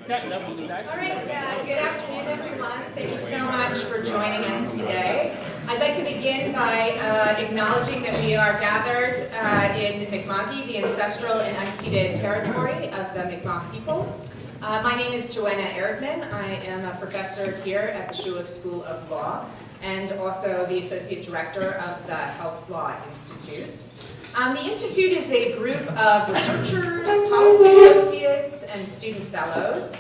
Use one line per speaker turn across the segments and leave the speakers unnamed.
Good afternoon, everyone. Thank you so much for joining us today. I'd like to begin by acknowledging that we are gathered in Mi'kma'ki, the ancestral and unceded territory of the Mi'kmaq people. My name is Joanna Erdman. I am a professor here at the Schulich School of Law and also the Associate Director of the Health Law Institute. The Institute is a group of researchers, policy associates, and student fellows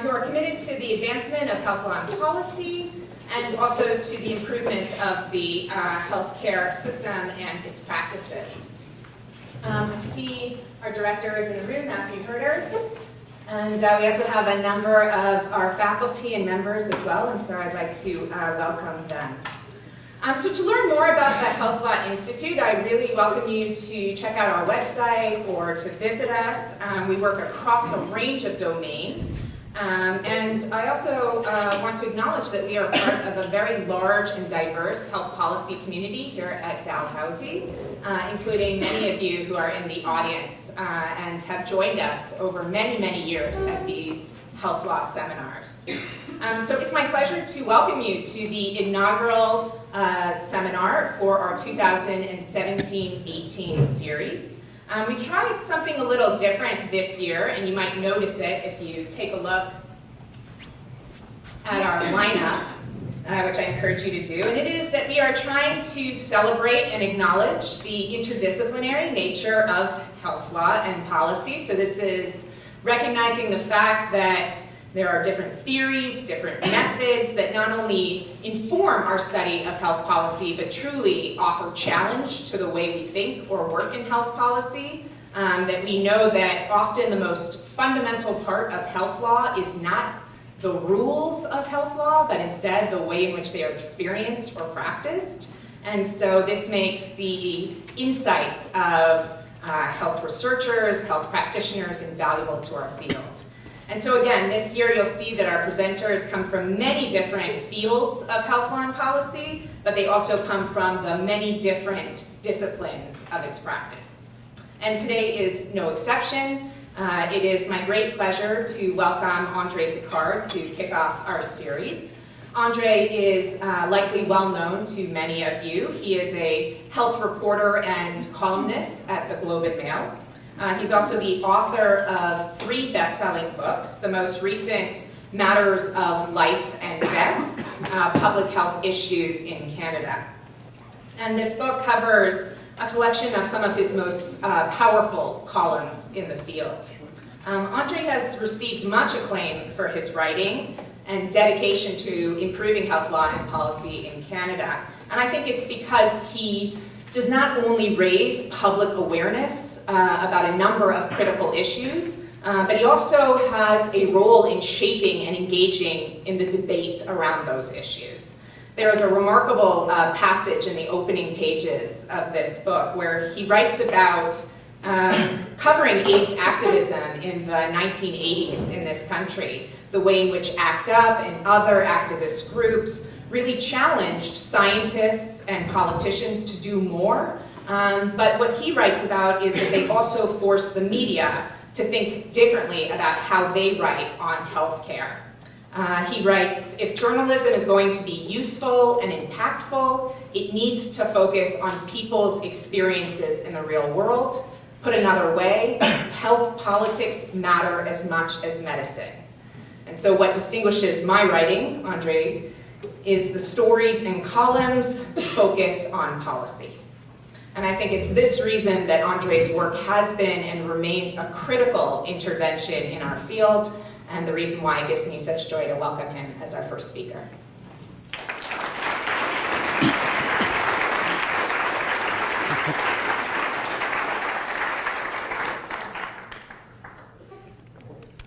who are committed to the advancement of health law and policy, and also to the improvement of the healthcare system and its practices. I see our director is in the room, Matthew Herder, and we also have a number of our faculty and members as well, and so I'd like to welcome them. So to learn more about the Health Law Institute, I really welcome you to check out our website or to visit us. We work across a range of domains. And I also want to acknowledge that we are part of a very large and diverse health policy community here at Dalhousie, including many of you who are in the audience and have joined us over many, many years at these health law seminars. So it's my pleasure to welcome you to the inaugural seminar for our 2017-18 series. We've tried something a little different this year, and you might notice it if you take a look at our lineup, which I encourage you to do. And it is that we are trying to celebrate and acknowledge the interdisciplinary nature of health law and policy. So this is recognizing the fact that there are different theories, different methods that not only inform our study of health policy, but truly offer challenge to the way we think or work in health policy. That we know that often the most fundamental part of health law is not the rules of health law, but instead the way in which they are experienced or practiced. And so this makes the insights of health researchers, health practitioners invaluable to our field. And so again, this year you'll see that our presenters come from many different fields of health law and policy, but they also come from the many different disciplines of its practice. And today is no exception. It is my great pleasure to welcome André Picard to kick off our series. André is likely well known to many of you. He is a health reporter and columnist at the Globe and Mail. He's also the author of 3 best-selling books, the most recent Matters of Life and Death, Public Health Issues in Canada. And this book covers a selection of some of his most powerful columns in the field. André has received much acclaim for his writing and dedication to improving health law and policy in Canada. And I think it's because he does not only raise public awareness about a number of critical issues, but he also has a role in shaping and engaging in the debate around those issues. There is a remarkable passage in the opening pages of this book where he writes about covering AIDS activism in the 1980s in this country, the way in which ACT UP and other activist groups really challenged scientists and politicians to do more. But what he writes about is that they also forced the media to think differently about how they write on healthcare. He writes, if journalism is going to be useful and impactful, it needs to focus on people's experiences in the real world. Put another way, health politics matter as much as medicine. And so what distinguishes my writing, André, is the stories and columns focused on policy. And I think it's this reason that André's work has been and remains a critical intervention in our field, and the reason why it gives me such joy to welcome him as our first speaker.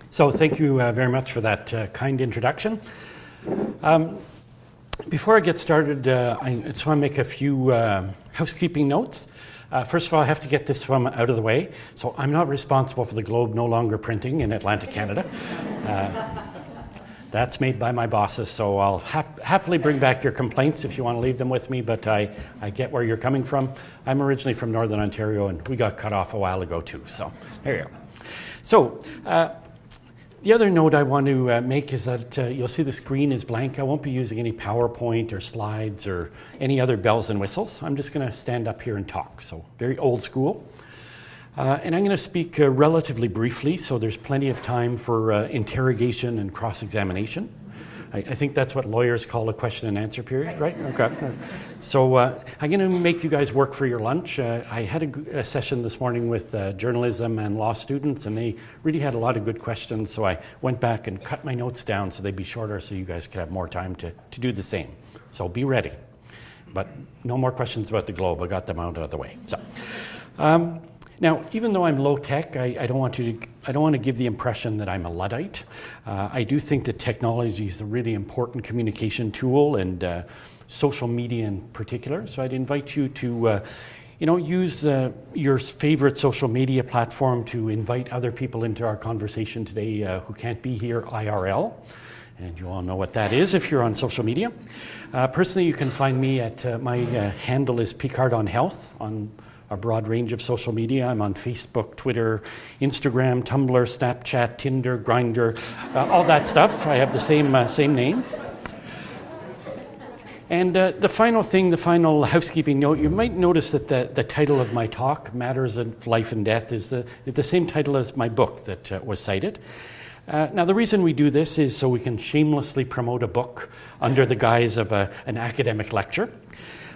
So thank you very much for that kind introduction. Before I get started, I just want to make a few housekeeping notes. First of all, I have to get this one out of the way. So I'm not responsible for the Globe no longer printing in Atlantic Canada. That's made by my bosses, so I'll happily bring back your complaints if you want to leave them with me, but I get where you're coming from. I'm originally from Northern Ontario, and we got cut off a while ago too, so there you go. So The other note I want to make is that you'll see the screen is blank. I won't be using any PowerPoint or slides or any other bells and whistles. I'm just going to stand up here and talk, so very old school. And I'm going to speak relatively briefly, so there's plenty of time for interrogation and cross-examination. I think that's what lawyers call a question and answer period, right? Okay. So I'm going to make you guys work for your lunch. I had a session this morning with journalism and law students, and they really had a lot of good questions, so I went back and cut my notes down so they'd be shorter so you guys could have more time to do the same. So be ready. But no more questions about the globe. I got them out of the way. So. Now, even though I'm low tech, I don't want to give the impression that I'm a Luddite. I do think that technology is a really important communication tool, and social media in particular. So I'd invite you to, use your favorite social media platform to invite other people into our conversation today who can't be here IRL. And you all know what that is if you're on social media. Personally, you can find me at my handle is Picard on Health on a broad range of social media. I'm on Facebook, Twitter, Instagram, Tumblr, Snapchat, Tinder, Grindr, all that stuff. I have the same name. And the final housekeeping note, you might notice that the title of my talk, Matters of Life and Death, is the same title as my book that was cited. Now, the reason we do this is so we can shamelessly promote a book under the guise of an academic lecture.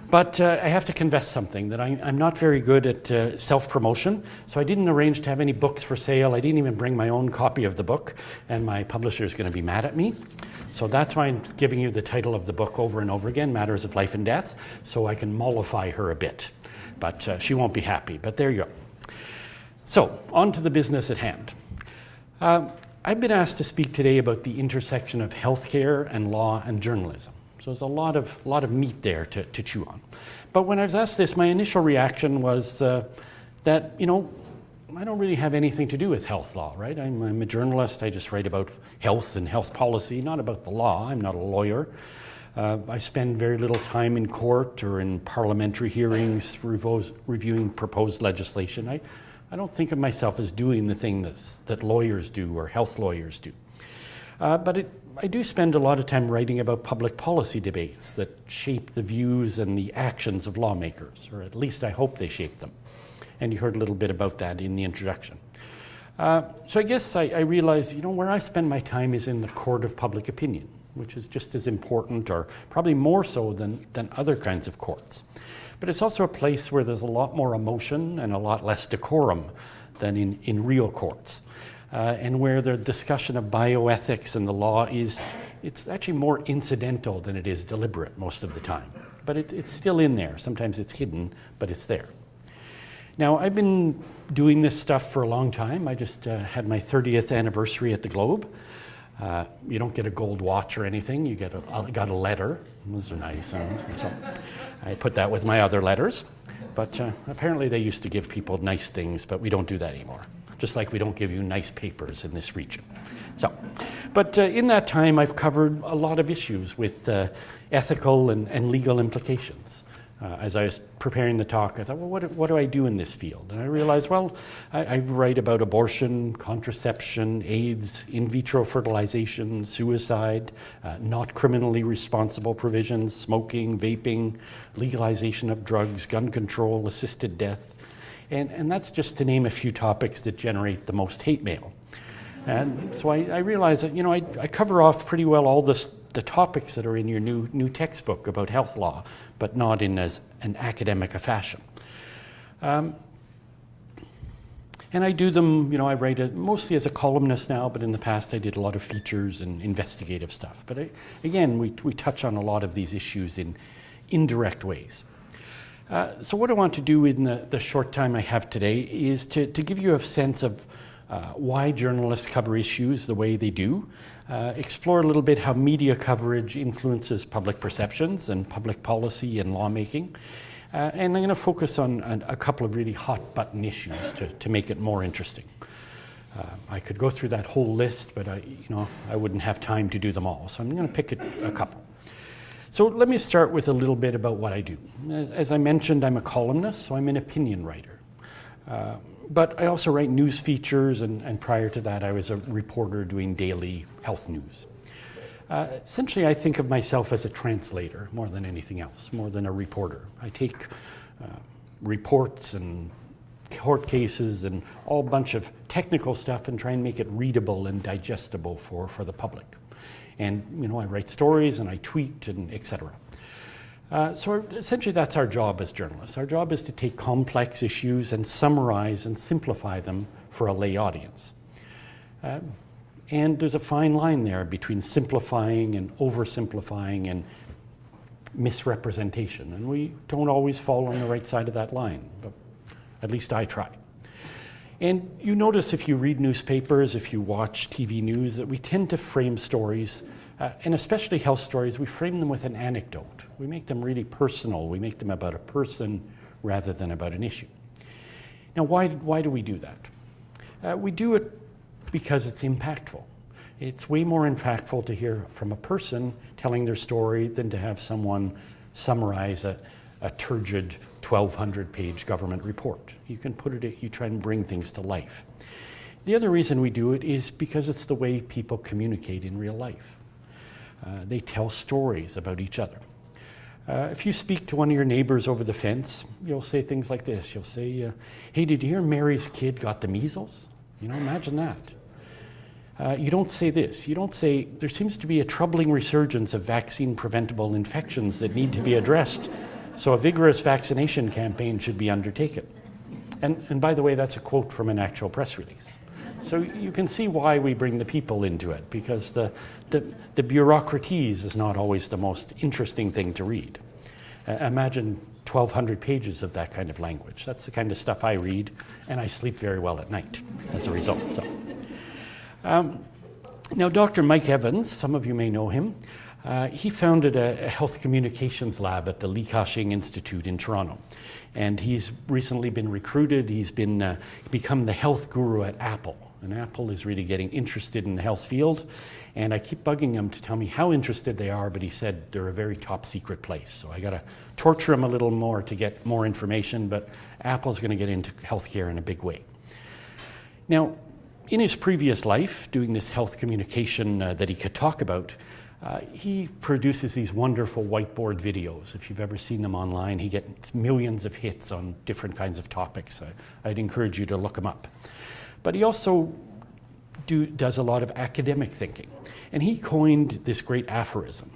But I have to confess something, that I'm not very good at self-promotion, so I didn't arrange to have any books for sale. I didn't even bring my own copy of the book, and my publisher is going to be mad at me. So that's why I'm giving you the title of the book over and over again, Matters of Life and Death, so I can mollify her a bit. But she won't be happy, but there you go. So, on to the business at hand. I've been asked to speak today about the intersection of healthcare and law and journalism. So there's a lot of meat there to chew on. But when I was asked this, my initial reaction was that, I don't really have anything to do with health law, right? I'm a journalist. I just write about health and health policy, not about the law. I'm not a lawyer. I spend very little time in court or in parliamentary hearings reviewing proposed legislation. I don't think of myself as doing the thing that lawyers do or health lawyers do. But I do spend a lot of time writing about public policy debates that shape the views and the actions of lawmakers, or at least I hope they shape them. And you heard a little bit about that in the introduction. So I guess I realized, where I spend my time is in the court of public opinion, which is just as important, or probably more so than other kinds of courts. But it's also a place where there's a lot more emotion and a lot less decorum than in real courts. And where the discussion of bioethics and the law it's actually more incidental than it is deliberate most of the time. But it's still in there. Sometimes it's hidden, but it's there. Now, I've been doing this stuff for a long time. I just had my 30th anniversary at the Globe. You don't get a gold watch or anything. You got a letter. Those are nice. So I put that with my other letters. But apparently they used to give people nice things, but we don't do that anymore. Just like we don't give you nice papers in this region. But in that time, I've covered a lot of issues with ethical and legal implications. As I was preparing the talk, I thought, well, what do I do in this field? And I realized, I write about abortion, contraception, AIDS, in vitro fertilization, suicide, not criminally responsible provisions, smoking, vaping, legalization of drugs, gun control, assisted death. And that's just to name a few topics that generate the most hate mail. And so I realized that, I cover off pretty well all the topics that are in your new textbook about health law, but not in as an academic a fashion. And I do them, I write it mostly as a columnist now, but in the past I did a lot of features and investigative stuff. But again, we touch on a lot of these issues in indirect ways. So what I want to do in the short time I have today is to give you a sense of why journalists cover issues the way they do, explore a little bit how media coverage influences public perceptions and public policy and lawmaking, and I'm going to focus on a couple of really hot-button issues to make it more interesting. I could go through that whole list, but I wouldn't have time to do them all, so I'm going to pick a couple. So let me start with a little bit about what I do. As I mentioned, I'm a columnist, so I'm an opinion writer. But I also write news features, and prior to that I was a reporter doing daily health news. Essentially, I think of myself as a translator more than anything else, more than a reporter. I take reports and court cases and all bunch of technical stuff and try and make it readable and digestible for the public. And I write stories and I tweet and etc. So essentially that's our job as journalists. Our job is to take complex issues and summarize and simplify them for a lay audience. And there's a fine line there between simplifying and oversimplifying and misrepresentation. And we don't always fall on the right side of that line, but at least I try. And you notice if you read newspapers, if you watch TV news, that we tend to frame stories, and especially health stories, we frame them with an anecdote. We make them really personal. We make them about a person rather than about an issue. Now, why do we do that? We do it because it's impactful. It's way more impactful to hear from a person telling their story than to have someone summarize a turgid 1,200-page government report. You can put it, you try and bring things to life. The other reason we do it is because it's the way people communicate in real life. They tell stories about each other. If you speak to one of your neighbors over the fence, you'll say things like this. You'll say, hey, did you hear Mary's kid got the measles? Imagine that. You don't say this. You don't say, there seems to be a troubling resurgence of vaccine-preventable infections that need to be addressed, so a vigorous vaccination campaign should be undertaken. And by the way, that's a quote from an actual press release. So you can see why we bring the people into it, because the bureaucraties is not always the most interesting thing to read. Imagine 1,200 pages of that kind of language. That's the kind of stuff I read, and I sleep very well at night as a result. Now, Dr. Mike Evans, some of you may know him, he founded a health communications lab at the Li Ka-shing Institute in Toronto. And he's recently been recruited. He's become the health guru at Apple. And Apple is really getting interested in the health field. And I keep bugging him to tell me how interested they are, but he said they're a very top secret place. So I got to torture him a little more to get more information, but Apple's going to get into healthcare in a big way. Now, in his previous life, doing this health communication that he could talk about, he produces these wonderful whiteboard videos. If you've ever seen them online, he gets millions of hits on different kinds of topics. I'd encourage you to look him up. But he also does a lot of academic thinking. And he coined this great aphorism.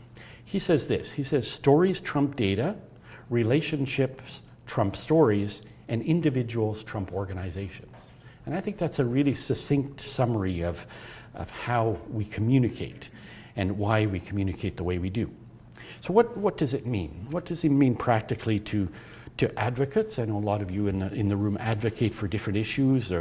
He says this, he says, stories trump data, relationships trump stories, and individuals trump organizations. And I think that's a really succinct summary of how we communicate and why we communicate the way we do. So what does it mean? What does it mean practically to advocates? I know a lot of you in the room advocate for different issues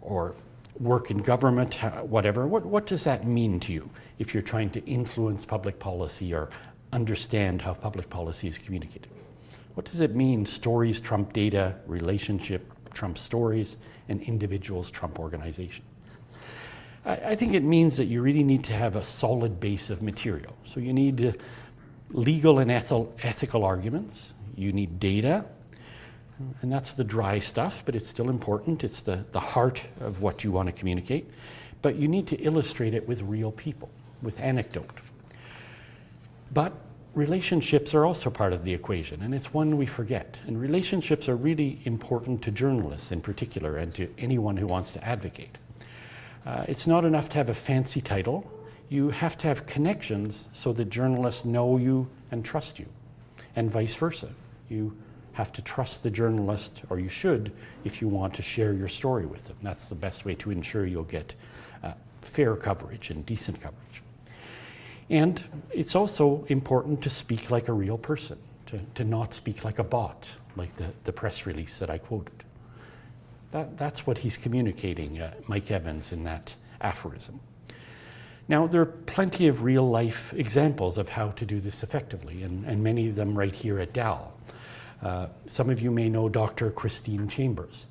or work in government, whatever. What does that mean to you if you're trying to influence public policy or understand how public policy is communicated? What does it mean stories trump data, relationship trump stories, and individuals trump organization? I think it means that you really need to have a solid base of material. So you need legal and ethical arguments, you need data, and that's the dry stuff, but it's still important. It's the heart of what you want to communicate. But you need to illustrate it with real people, with anecdote. But relationships are also part of the equation, and it's one we forget. And relationships are really important to journalists in particular, and to anyone who wants to advocate. It's not enough to have a fancy title. You have to have connections so that journalists know you and trust you, and vice versa. You have to trust the journalist, or you should, if you want to share your story with them. That's the best way to ensure you'll get fair coverage and decent coverage. And it's also important to speak like a real person, to not speak like a bot, like the press release that I quoted. That's what he's communicating, Mike Evans, in that aphorism. Now, there are plenty of real-life examples of how to do this effectively, and many of them right here at Dal. Some of you may know Dr. Christine Chambers.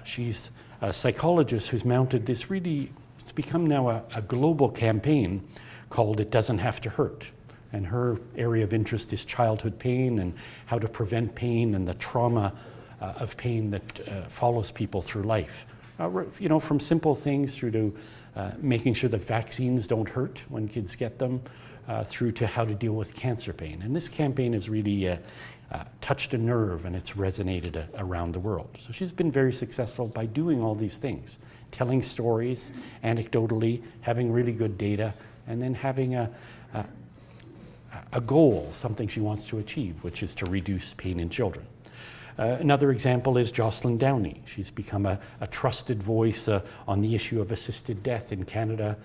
She's a psychologist who's mounted this it's become now a global campaign called It Doesn't Have to Hurt. And her area of interest is childhood pain and how to prevent pain and the trauma of pain that follows people through life. From simple things through to making sure that vaccines don't hurt when kids get them, through to how to deal with cancer pain. And this campaign has really touched a nerve, and it's resonated around the world. So she's been very successful by doing all these things, telling stories anecdotally, having really good data, and then having a goal, something she wants to achieve, which is to reduce pain in children. Another example is Jocelyn Downey. She's become a trusted voice on the issue of assisted death in Canada,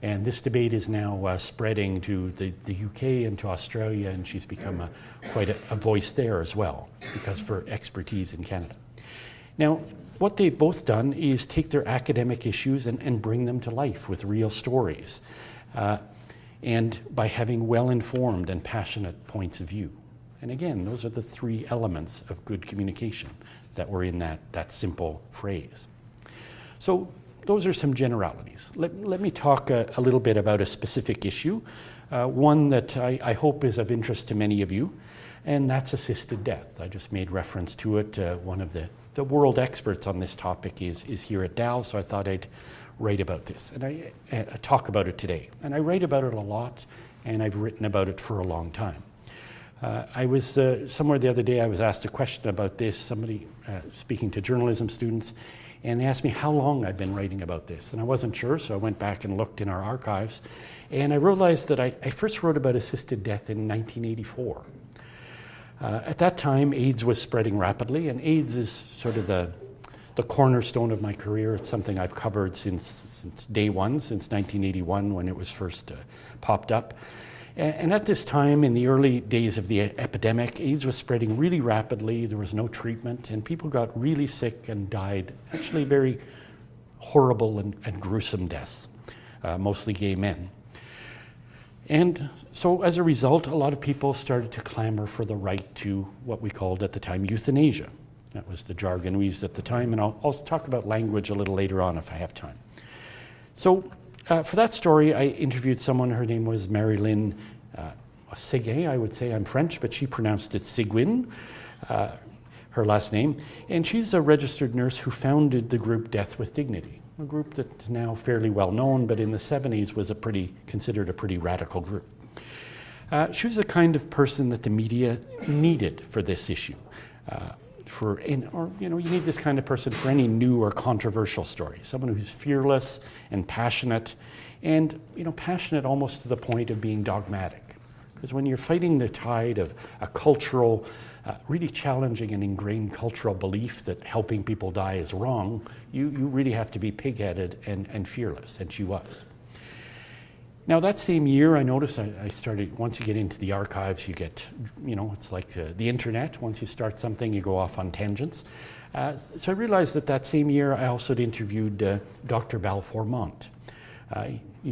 and this debate is now spreading to the UK and to Australia, and she's become quite a voice there as well because of her expertise in Canada. Now, what they've both done is take their academic issues and bring them to life with real stories, and by having well-informed and passionate points of view. And again, those are the three elements of good communication that were in that simple phrase. So those are some generalities. Let me talk a little bit about a specific issue, one that I hope is of interest to many of you, and that's assisted death. I just made reference to it. One of the world experts on this topic is here at Dow, so I thought I'd write about this, and I talk about it today. And I write about it a lot, and I've written about it for a long time. I was somewhere the other day, I was asked a question about this, somebody speaking to journalism students, and they asked me how long I've been writing about this. And I wasn't sure, so I went back and looked in our archives, and I realized that I first wrote about assisted death in 1984. At that time, AIDS was spreading rapidly, and AIDS is sort of the cornerstone of my career. It's something I've covered since day one, since 1981 when it was first popped up. And at this time, in the early days of the epidemic, AIDS was spreading really rapidly. There was no treatment, and people got really sick and died, actually very horrible and gruesome deaths, mostly gay men. And so as a result, a lot of people started to clamor for the right to what we called at the time euthanasia. That was the jargon we used at the time, and I'll talk about language a little later on if I have time. So for that story, I interviewed someone. Her name was Marilyn Seguin. I would say I'm French, but she pronounced it Seguin, her last name. And she's a registered nurse who founded the group Death with Dignity, a group that's now fairly well known, but in the 70s was considered a pretty radical group. She was the kind of person that the media needed for this issue. You need this kind of person for any new or controversial story, someone who's fearless and passionate, and passionate almost to the point of being dogmatic. Because when you're fighting the tide of a cultural, really challenging and ingrained cultural belief that helping people die is wrong, you really have to be pig-headed and fearless, and she was. Now that same year, I noticed I started, once you get into the archives, you get, it's like the internet. Once you start something, you go off on tangents. So I realized that same year, I also interviewed Dr. Balfour Mont.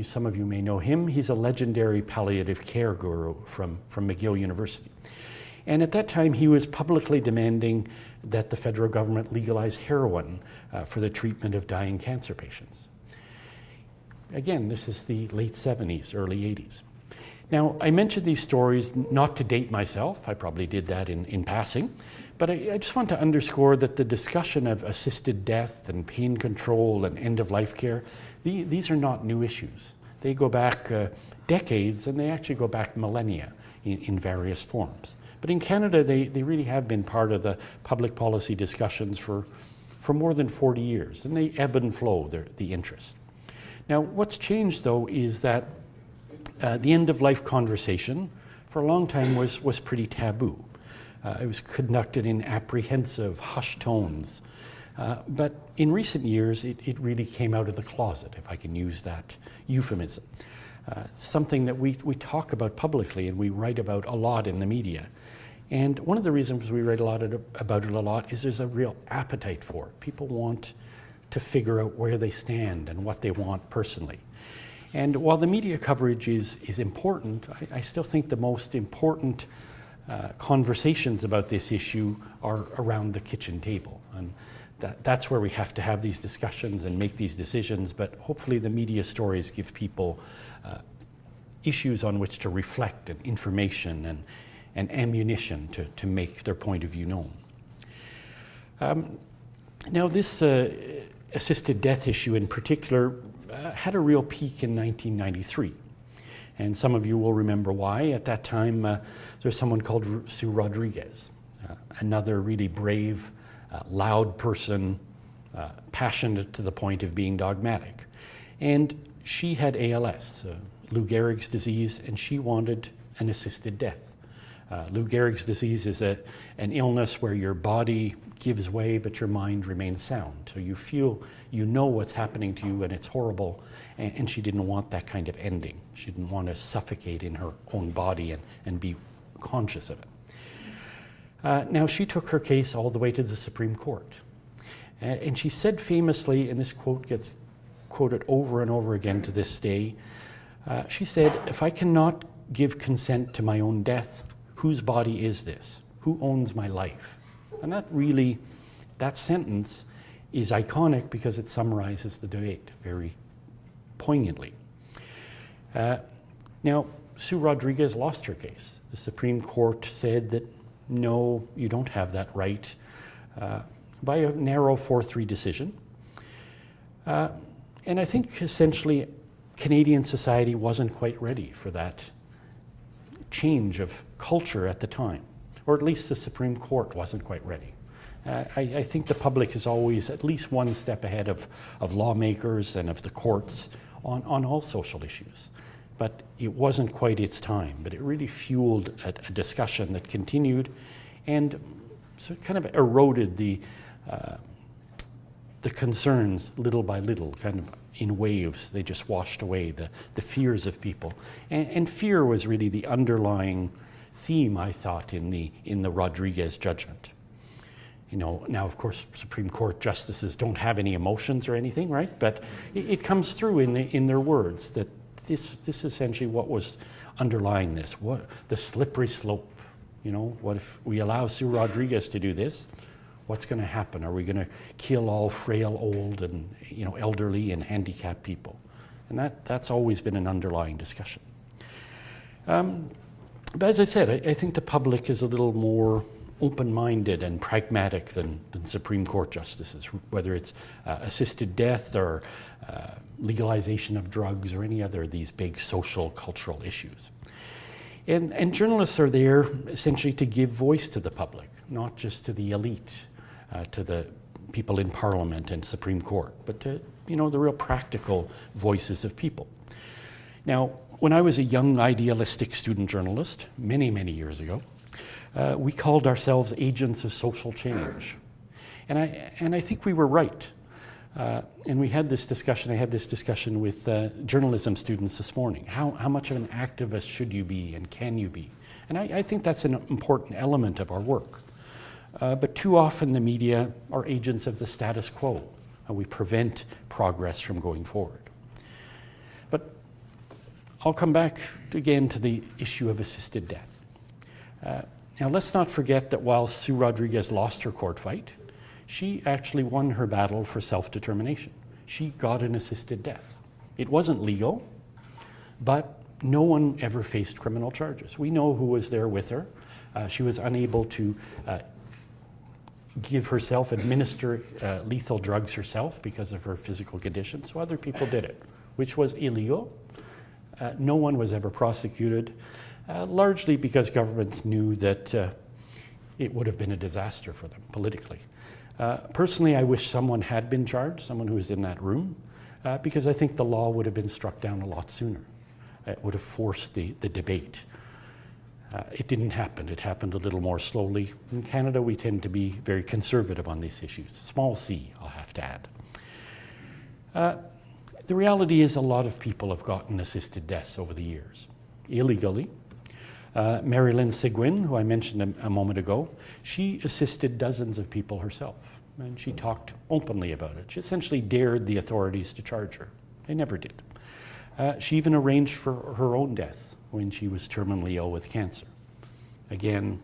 Some of you may know him. He's a legendary palliative care guru from McGill University. And at that time, he was publicly demanding that the federal government legalize heroin for the treatment of dying cancer patients. Again, this is the late 70s, early 80s. Now, I mentioned these stories not to date myself. I probably did that in passing. But I just want to underscore that the discussion of assisted death and pain control and end-of-life care, these are not new issues. They go back decades, and they actually go back millennia in various forms. But in Canada, they really have been part of the public policy discussions for more than 40 years, and they ebb and flow, the interest. Now, what's changed, though, is that the end-of-life conversation for a long time was pretty taboo. It was conducted in apprehensive, hushed tones. But in recent years, it really came out of the closet, if I can use that euphemism. Something that we talk about publicly and we write about a lot in the media. And one of the reasons we write about it a lot is there's a real appetite for it. People want to figure out where they stand and what they want personally. And while the media coverage is important, I still think the most important conversations about this issue are around the kitchen table. And that's where we have to have these discussions and make these decisions, but hopefully the media stories give people issues on which to reflect and information and ammunition to make their point of view known. Now, this assisted death issue in particular had a real peak in 1993. And some of you will remember why. At that time, there's someone called Sue Rodriguez, another really brave, loud person, passionate to the point of being dogmatic. And she had ALS, Lou Gehrig's disease, and she wanted an assisted death. Lou Gehrig's disease is an illness where your body gives way, but your mind remains sound. So you feel, you know what's happening to you, and it's horrible. And she didn't want that kind of ending. She didn't want to suffocate in her own body and be conscious of it. Now, she took her case all the way to the Supreme Court. And she said famously, and this quote gets quoted over and over again to this day, she said, "If I cannot give consent to my own death, whose body is this? Who owns my life?" And that sentence is iconic because it summarizes the debate very poignantly. Now, Sue Rodriguez lost her case. The Supreme Court said that, no, you don't have that right, by a narrow 4-3 decision. And I think essentially Canadian society wasn't quite ready for that change of culture at the time, or at least the Supreme Court wasn't quite ready. I think the public is always at least one step ahead of lawmakers and of the courts on all social issues. But it wasn't quite its time, but it really fueled a discussion that continued and so it kind of eroded the concerns little by little, kind of in waves. They just washed away the fears of people. And fear was really the underlying theme, I thought, in the Rodriguez judgment. You know, now, of course, Supreme Court justices don't have any emotions or anything, right? But it comes through in their words that this is essentially what was underlying this. What the slippery slope, you know, what if we allow Sue Rodriguez to do this? What's going to happen? Are we going to kill all frail, old, and, you know, elderly and handicapped people? And that's always been an underlying discussion. But as I said, I think the public is a little more open-minded and pragmatic than Supreme Court justices, whether it's assisted death or legalization of drugs or any other of these big social, cultural issues. And journalists are there essentially to give voice to the public, not just to the elite, to the people in Parliament and Supreme Court, but to, you know, the real practical voices of people. Now, when I was a young idealistic student journalist, many, many years ago, we called ourselves agents of social change. And I think we were right. And we had this discussion, I had this discussion with journalism students this morning. How much of an activist should you be and can you be? And I think that's an important element of our work. But too often the media are agents of the status quo, and we prevent progress from going forward. But I'll come back again to the issue of assisted death. Now, let's not forget that while Sue Rodriguez lost her court fight, she actually won her battle for self-determination. She got an assisted death. It wasn't legal, but no one ever faced criminal charges. We know who was there with her. She was unable to administer lethal drugs herself because of her physical condition, so other people did it, which was illegal. No one was ever prosecuted. Largely because governments knew that it would have been a disaster for them politically. Personally, I wish someone had been charged, someone who was in that room, because I think the law would have been struck down a lot sooner. It would have forced the debate. It didn't happen. It happened a little more slowly. In Canada, we tend to be very conservative on these issues. Small c, I'll have to add. The reality is a lot of people have gotten assisted deaths over the years, illegally. Mary Lynn Seguin, who I mentioned a moment ago, she assisted dozens of people herself, and she talked openly about it. She essentially dared the authorities to charge her. They never did. She even arranged for her own death when she was terminally ill with cancer. Again,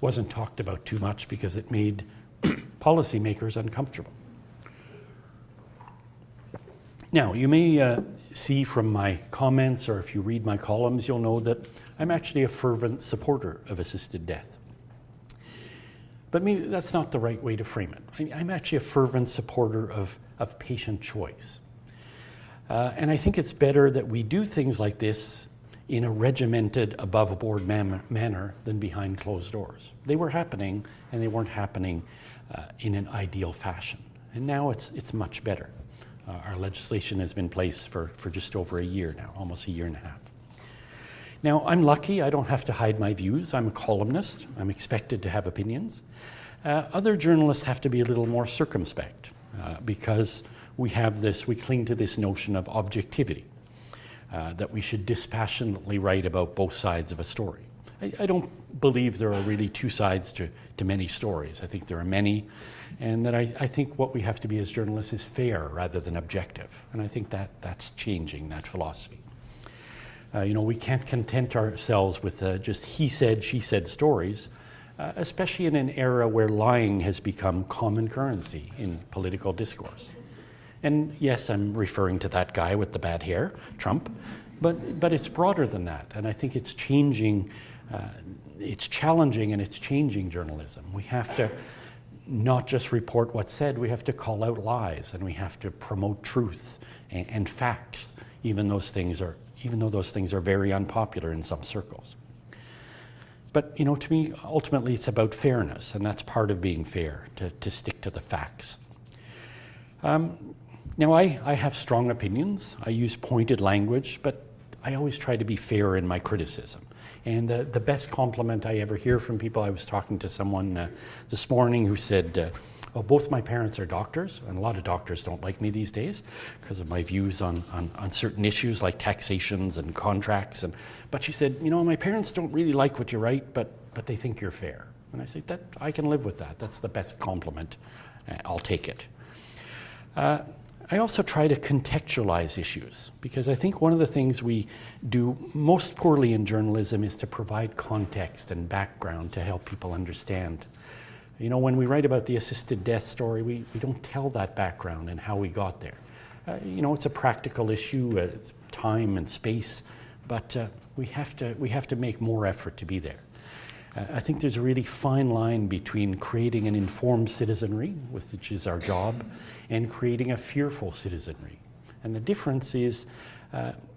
wasn't talked about too much because it made policymakers uncomfortable. Now, you may see from my comments, or if you read my columns, you'll know that I'm actually a fervent supporter of assisted death. But maybe that's not the right way to frame it. I'm actually a fervent supporter of patient choice. And I think it's better that we do things like this in a regimented, above-board manner than behind closed doors. They were happening, and they weren't happening in an ideal fashion. And now it's much better. Our legislation has been in place for just over a year now, almost a year and a half. Now, I'm lucky. I don't have to hide my views. I'm a columnist. I'm expected to have opinions. Other journalists have to be a little more circumspect because we cling to this notion of objectivity, that we should dispassionately write about both sides of a story. I don't believe there are really two sides to many stories. I think there are many, and that I think what we have to be as journalists is fair rather than objective. And I think that's changing, that philosophy. We can't content ourselves with just he said, she said stories, especially in an era where lying has become common currency in political discourse. And yes, I'm referring to that guy with the bad hair, Trump, but it's broader than that. And I think it's changing, it's challenging and it's changing journalism. We have to not just report what's said, we have to call out lies, and we have to promote truth and facts, even though those things are very unpopular in some circles. But to me, ultimately, it's about fairness, and that's part of being fair, to stick to the facts. Now, I have strong opinions. I use pointed language, but I always try to be fair in my criticism. And the best compliment I ever hear from people, I was talking to someone this morning who said, both my parents are doctors, and a lot of doctors don't like me these days because of my views on certain issues like taxations and contracts. But she said, my parents don't really like what you write, but they think you're fair. And I said, I can live with that. That's the best compliment. I'll take it. I also try to contextualize issues, because I think one of the things we do most poorly in journalism is to provide context and background to help people understand. When we write about the assisted death story, we don't tell that background and how we got there. It's a practical issue, it's time and space, but we have to make more effort to be there. I think there's a really fine line between creating an informed citizenry, which is our job, and creating a fearful citizenry. And the difference is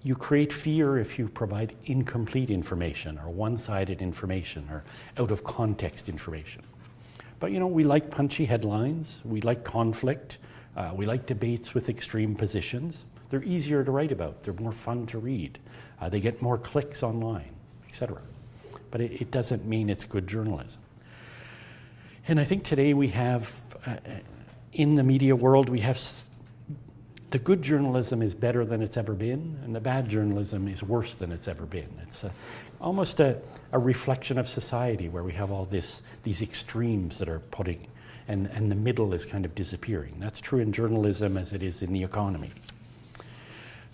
you create fear if you provide incomplete information or one-sided information or out-of-context information. But we like punchy headlines, we like conflict, we like debates with extreme positions. They're easier to write about, they're more fun to read, they get more clicks online, etc. But it doesn't mean it's good journalism. And I think today we have, in the media world, we have the good journalism is better than it's ever been, and the bad journalism is worse than it's ever been. It's almost a reflection of society where we have all these extremes that are putting, and the middle is kind of disappearing. That's true in journalism as it is in the economy.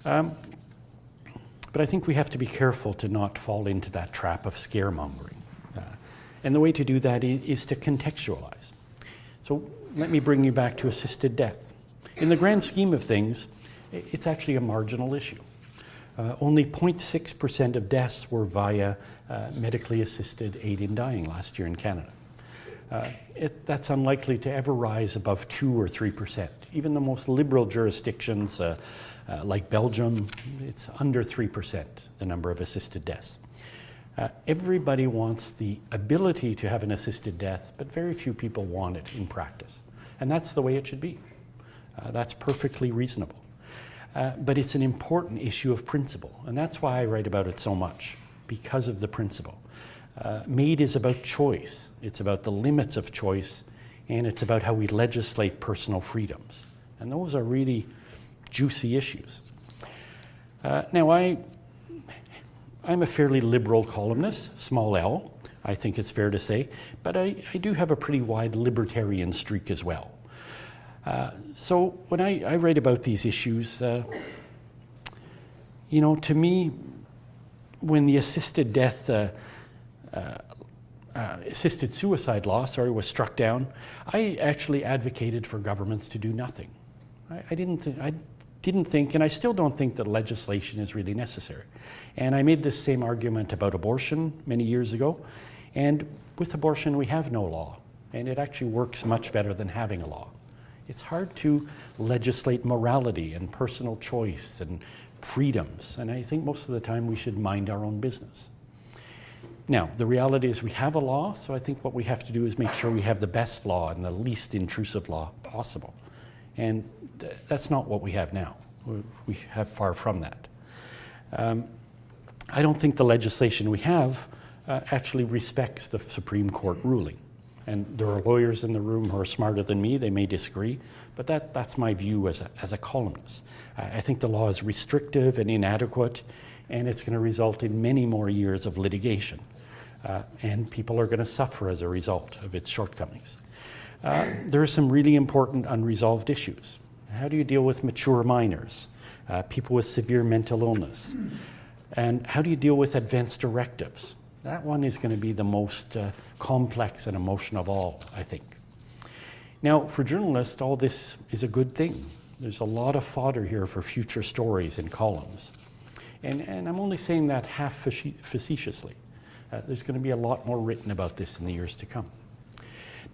But I think we have to be careful to not fall into that trap of scaremongering. And the way to do that is to contextualize. So let me bring you back to assisted death. In the grand scheme of things, it's actually a marginal issue. Only 0.6% of deaths were via medically assisted aid in dying last year in Canada. That's unlikely to ever rise above 2 or 3%. Even the most liberal jurisdictions like Belgium, it's under 3%, the number of assisted deaths. Everybody wants the ability to have an assisted death, but very few people want it in practice. And that's the way it should be. That's perfectly reasonable. But it's an important issue of principle, and that's why I write about it so much, because of the principle. MAID is about choice. It's about the limits of choice, and it's about how we legislate personal freedoms. And those are really juicy issues. Now, I'm a fairly liberal columnist, small l, I think it's fair to say, but I do have a pretty wide libertarian streak as well. So when I write about these issues, to me, when the assisted death, assisted suicide law, was struck down, I actually advocated for governments to do nothing. I didn't think, and I still don't think that legislation is really necessary. And I made this same argument about abortion many years ago, and with abortion we have no law. and it actually works much better than having a law. It's hard to legislate morality and personal choice and freedoms, and I think most of the time we should mind our own business. Now, the reality is we have a law, so I think what we have to do is make sure we have the best law and the least intrusive law possible. And that's not what we have now. We have far from that. I don't think the legislation we have actually respects the Supreme Court ruling. And there are lawyers in the room who are smarter than me. They may disagree, but that's my view as a columnist. I think the law is restrictive and inadequate, and it's going to result in many more years of litigation. And people are going to suffer as a result of its shortcomings. There are some really important unresolved issues. How do you deal with mature minors, people with severe mental illness? And how do you deal with advance directives? That one is going to be the most complex and emotional of all, I think. Now, for journalists, all this is a good thing. There's a lot of fodder here for future stories and columns. And I'm only saying that half facetiously. There's going to be a lot more written about this in the years to come.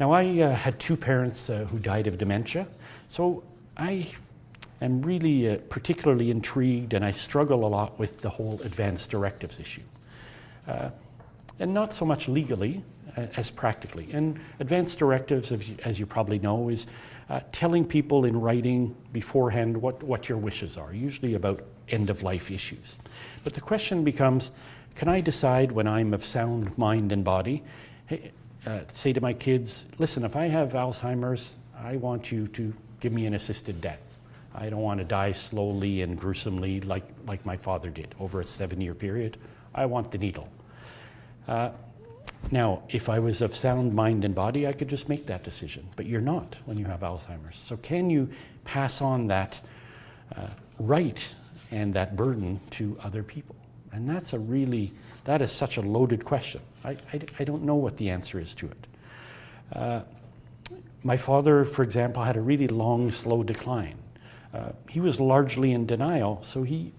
Now, I had two parents who died of dementia, so I am really particularly intrigued, and I struggle a lot with the whole advance directives issue. And not so much legally as practically. And advance directives, as you probably know, is telling people in writing beforehand what your wishes are, usually about end-of-life issues. But the question becomes, can I decide when I'm of sound mind and body, hey, say to my kids, listen, if I have Alzheimer's, I want you to give me an assisted death. I don't want to die slowly and gruesomely like my father did over a 7-year period. I want the needle. Now, if I was of sound mind and body, I could just make that decision. But you're not when you have Alzheimer's. So can you pass on that right and that burden to other people? And that is such a loaded question. I don't know what the answer is to it. My father, for example, had a really long, slow decline. He was largely in denial, so he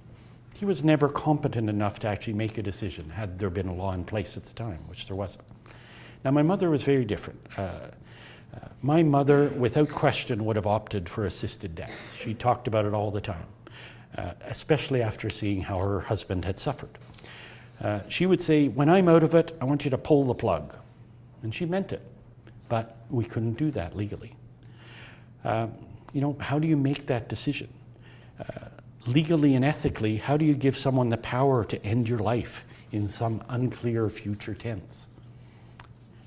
was never competent enough to actually make a decision, had there been a law in place at the time, which there wasn't. Now, my mother was very different. My mother, without question, would have opted for assisted death. She talked about it all the time, especially after seeing how her husband had suffered. She would say, when I'm out of it, I want you to pull the plug. And she meant it, but we couldn't do that legally. How do you make that decision? Legally and ethically, how do you give someone the power to end your life in some unclear future tense?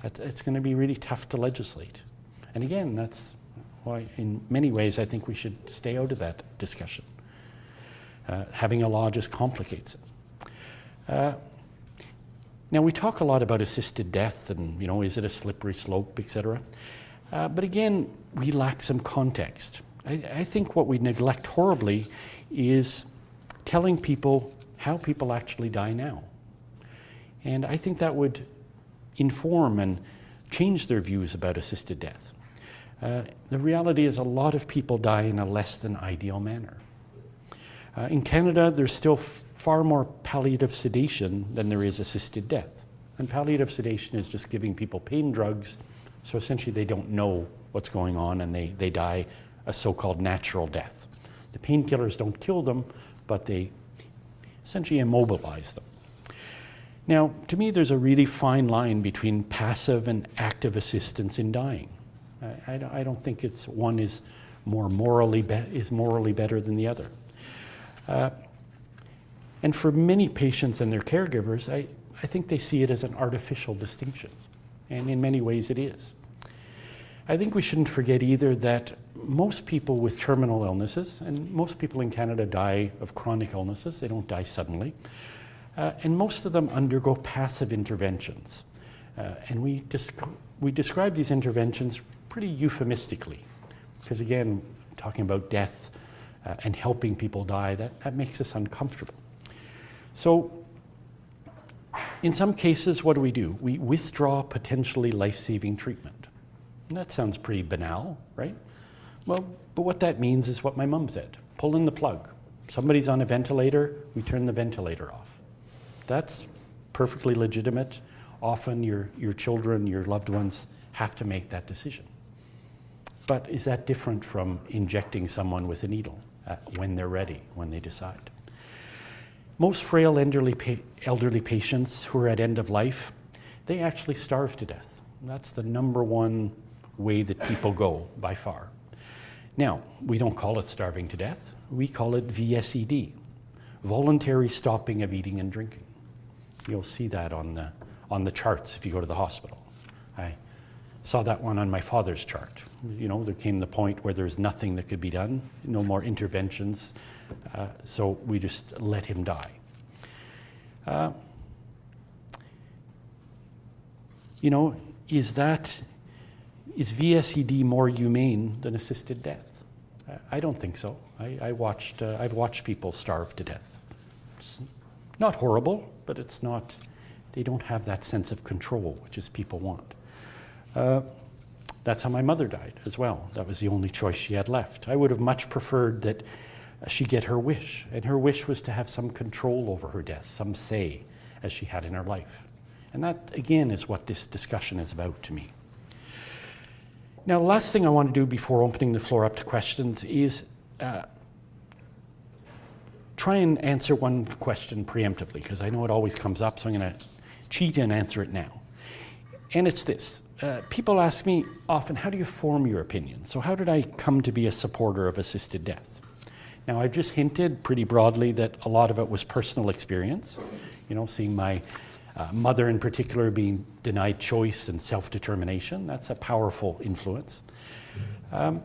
It's going to be really tough to legislate. And again, that's why in many ways I think we should stay out of that discussion. Having a law just complicates it. Now, we talk a lot about assisted death and, is it a slippery slope, etc. But again, we lack some context. I think what we neglect horribly is telling people how people actually die now. And I think that would inform and change their views about assisted death. The reality is a lot of people die in a less than ideal manner. In Canada, there's still far more palliative sedation than there is assisted death. And palliative sedation is just giving people pain drugs, so essentially they don't know what's going on and they die a so-called natural death. The painkillers don't kill them, but they essentially immobilize them. Now, to me, there's a really fine line between passive and active assistance in dying. I don't think one is morally better than the other. And for many patients and their caregivers, I think they see it as an artificial distinction, and in many ways it is. I think we shouldn't forget either that most people with terminal illnesses, and most people in Canada die of chronic illnesses, they don't die suddenly, and most of them undergo passive interventions. And we describe these interventions pretty euphemistically, because again, talking about death and helping people die, that makes us uncomfortable. So in some cases, what do? We withdraw potentially life-saving treatment. And that sounds pretty banal, right? Well, but what that means is what my mom said. Pull in the plug. Somebody's on a ventilator, we turn the ventilator off. That's perfectly legitimate. Often your children, your loved ones have to make that decision. But is that different from injecting someone with a needle when they're ready, when they decide? Most frail elderly patients who are at end of life, they actually starve to death. That's the number one way that people go by far. Now, we don't call it starving to death. We call it VSED, voluntary stopping of eating and drinking. You'll see that on the charts if you go to the hospital. I saw that one on my father's chart. You know, there came the point where there's nothing that could be done, no more interventions, so we just let him die. You know, is VSED more humane than assisted death? I don't think so. I've watched people starve to death. It's not horrible, but it's not, they don't have that sense of control, which is people want. That's how my mother died as well. That was the only choice she had left. I would have much preferred that she get her wish, and her wish was to have some control over her death, some say, as she had in her life. And that, again, is what this discussion is about to me. Now, the last thing I want to do before opening the floor up to questions is try and answer one question preemptively, because I know it always comes up, so I'm going to cheat and answer it now. And it's this. People ask me often, how do you form your opinion? So how did I come to be a supporter of assisted death? Now, I've just hinted pretty broadly that a lot of it was personal experience, you know, seeing my mother in particular being denied choice and self-determination. That's a powerful influence. But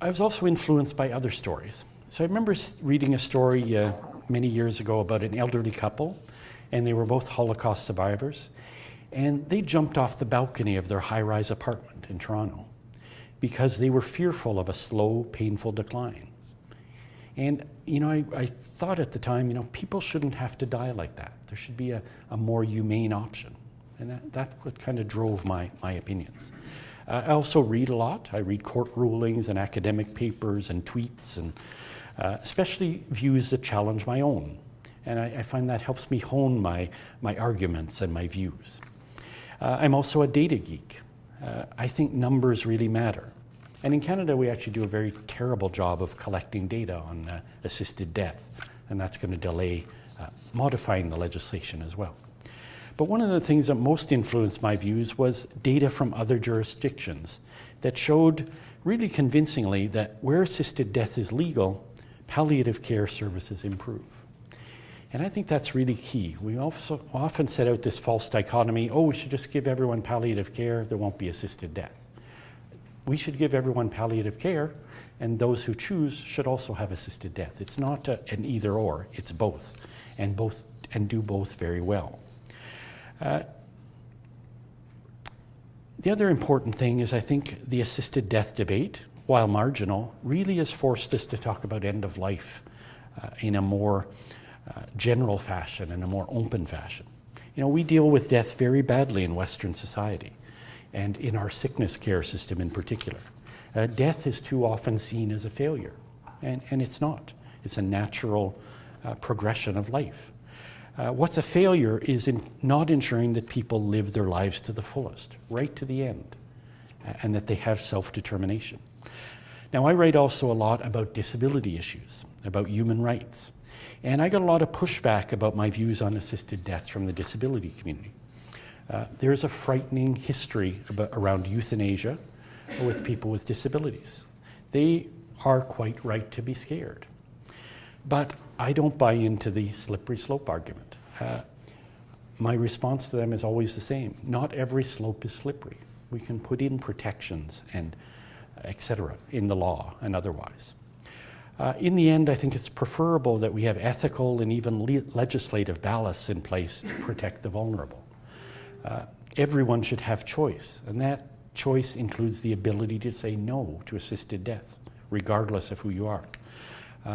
I was also influenced by other stories. So I remember reading a story many years ago about an elderly couple, and they were both Holocaust survivors, and they jumped off the balcony of their high-rise apartment in Toronto because they were fearful of a slow, painful decline. And, you know, I thought at the time, you know, people shouldn't have to die like that. There should be a more humane option. And that's what kind of drove my opinions. I also read a lot. I read court rulings and academic papers and tweets, and especially views that challenge my own. And I find that helps me hone my arguments and my views. I'm also a data geek. I think numbers really matter. And in Canada, we actually do a very terrible job of collecting data on assisted death, and that's going to delay modifying the legislation as well. But one of the things that most influenced my views was data from other jurisdictions that showed really convincingly that where assisted death is legal, palliative care services improve. And I think that's really key. We also often set out this false dichotomy, oh, we should just give everyone palliative care, there won't be assisted death. We should give everyone palliative care, and those who choose should also have assisted death. It's not an either or, it's both, and do both very well. The other important thing is I think the assisted death debate, while marginal, really has forced us to talk about end of life in a more general fashion, in a more open fashion. You know, we deal with death very badly in Western society, and in our sickness care system in particular. Death is too often seen as a failure, and it's not. It's a natural progression of life. What's a failure is in not ensuring that people live their lives to the fullest, right to the end, and that they have self-determination. Now, I write also a lot about disability issues, about human rights, and I got a lot of pushback about my views on assisted death from the disability community. There's a frightening history around euthanasia with people with disabilities. They are quite right to be scared. But I don't buy into the slippery slope argument. My response to them is always the same. Not every slope is slippery. We can put in protections and et cetera in the law and otherwise. In the end, I think it's preferable that we have ethical and even legislative ballasts in place to protect the vulnerable. Everyone should have choice, and that choice includes the ability to say no to assisted death, regardless of who you are.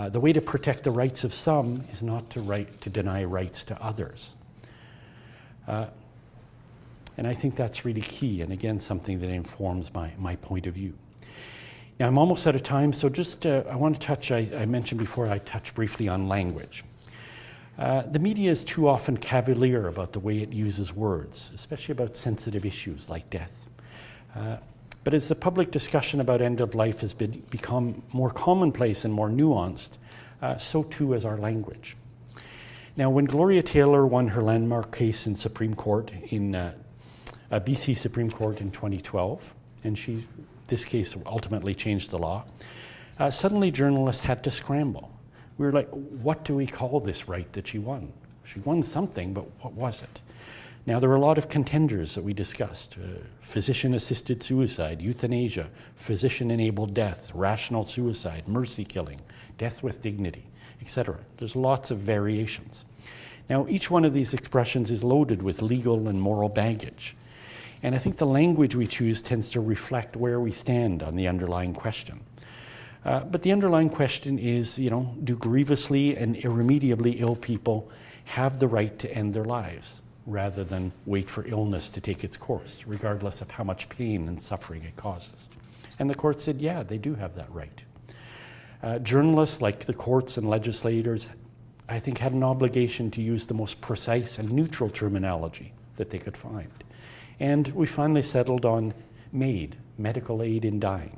The way to protect the rights of some is not to deny rights to others. And I think that's really key, and again, something that informs my point of view. Now, I'm almost out of time, so just I want to touch, I mentioned before, I touched briefly on language. The media is too often cavalier about the way it uses words, especially about sensitive issues like death. But as the public discussion about end of life has become more commonplace and more nuanced, so too has our language. Now, when Gloria Taylor won her landmark case in Supreme Court, in BC Supreme Court in 2012, and this case ultimately changed the law, suddenly journalists had to scramble. We were like, what do we call this right that she won? She won something, but what was it? Now, there were a lot of contenders that we discussed. Physician-assisted suicide, euthanasia, physician-enabled death, rational suicide, mercy killing, death with dignity, etc. There's lots of variations. Now, each one of these expressions is loaded with legal and moral baggage. And I think the language we choose tends to reflect where we stand on the underlying question. But the underlying question is, do grievously and irremediably ill people have the right to end their lives rather than wait for illness to take its course, regardless of how much pain and suffering it causes? And the court said, yeah, they do have that right. Journalists, like the courts and legislators, I think had an obligation to use the most precise and neutral terminology that they could find. And we finally settled on MAID, medical aid in dying,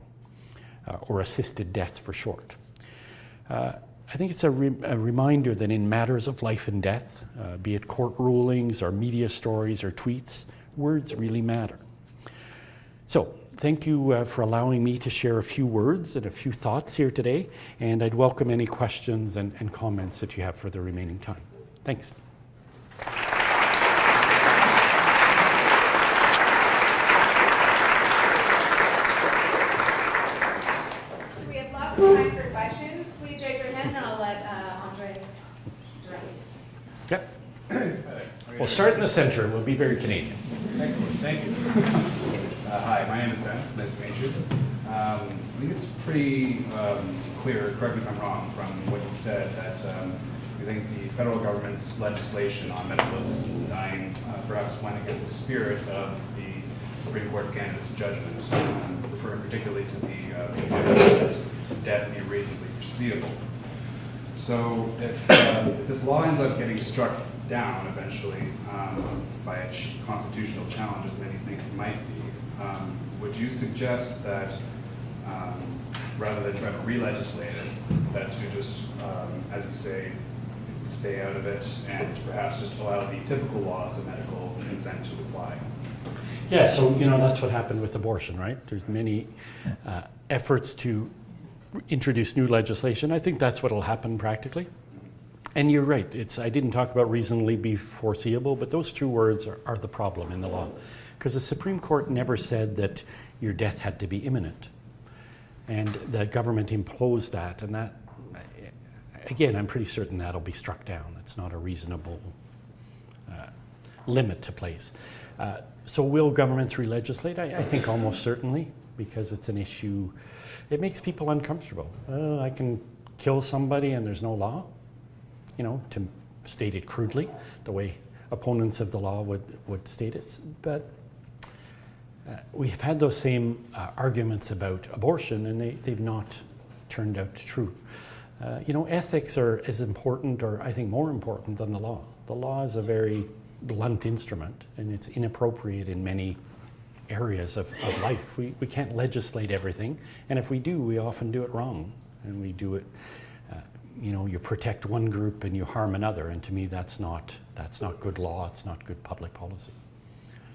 or assisted death for short. I think it's a reminder that in matters of life and death, be it court rulings or media stories or tweets, words really matter. So, thank you for allowing me to share a few words and a few thoughts here today, and I'd welcome any questions and comments that you have for the remaining time. Thanks.
We have lots of time for questions. Please raise your hand and I'll let André direct.
Yep. We'll start in the center. We'll be very Canadian.
Excellent. Thank you. Hi, my name is Ben. Nice to meet you. I think it's pretty clear, correct me if I'm wrong, from what you said, that you think the federal government's legislation on medical assistance in dying perhaps went against the spirit of the Supreme Court of Canada's judgment, referring particularly to the that death be reasonably foreseeable. So if this law ends up getting struck down eventually by a constitutional challenge, as many think it might be, would you suggest that rather than try to re-legislate it, that to just, as you say, stay out of it and perhaps just allow the typical laws of medical consent to apply?
Yeah, so that's what happened with abortion, right? There's many efforts to introduce new legislation. I think that's what will happen practically. And you're right, I didn't talk about reasonably be foreseeable, but those two words are the problem in the law. Because the Supreme Court never said that your death had to be imminent. And the government imposed that, and that, again, I'm pretty certain that'll be struck down. It's not a reasonable limit to place. So will governments re-legislate? I think almost certainly, because it's an issue, it makes people uncomfortable. I can kill somebody and there's no law, to state it crudely, the way opponents of the law would state it. But we have had those same arguments about abortion, and they've not turned out true. Ethics are as important, or I think more important, than the law. The law is a very blunt instrument, and it's inappropriate in many areas of life. We can't legislate everything, and if we do, we often do it wrong, and we do it, you protect one group and you harm another, and to me that's not good law, it's not good public policy.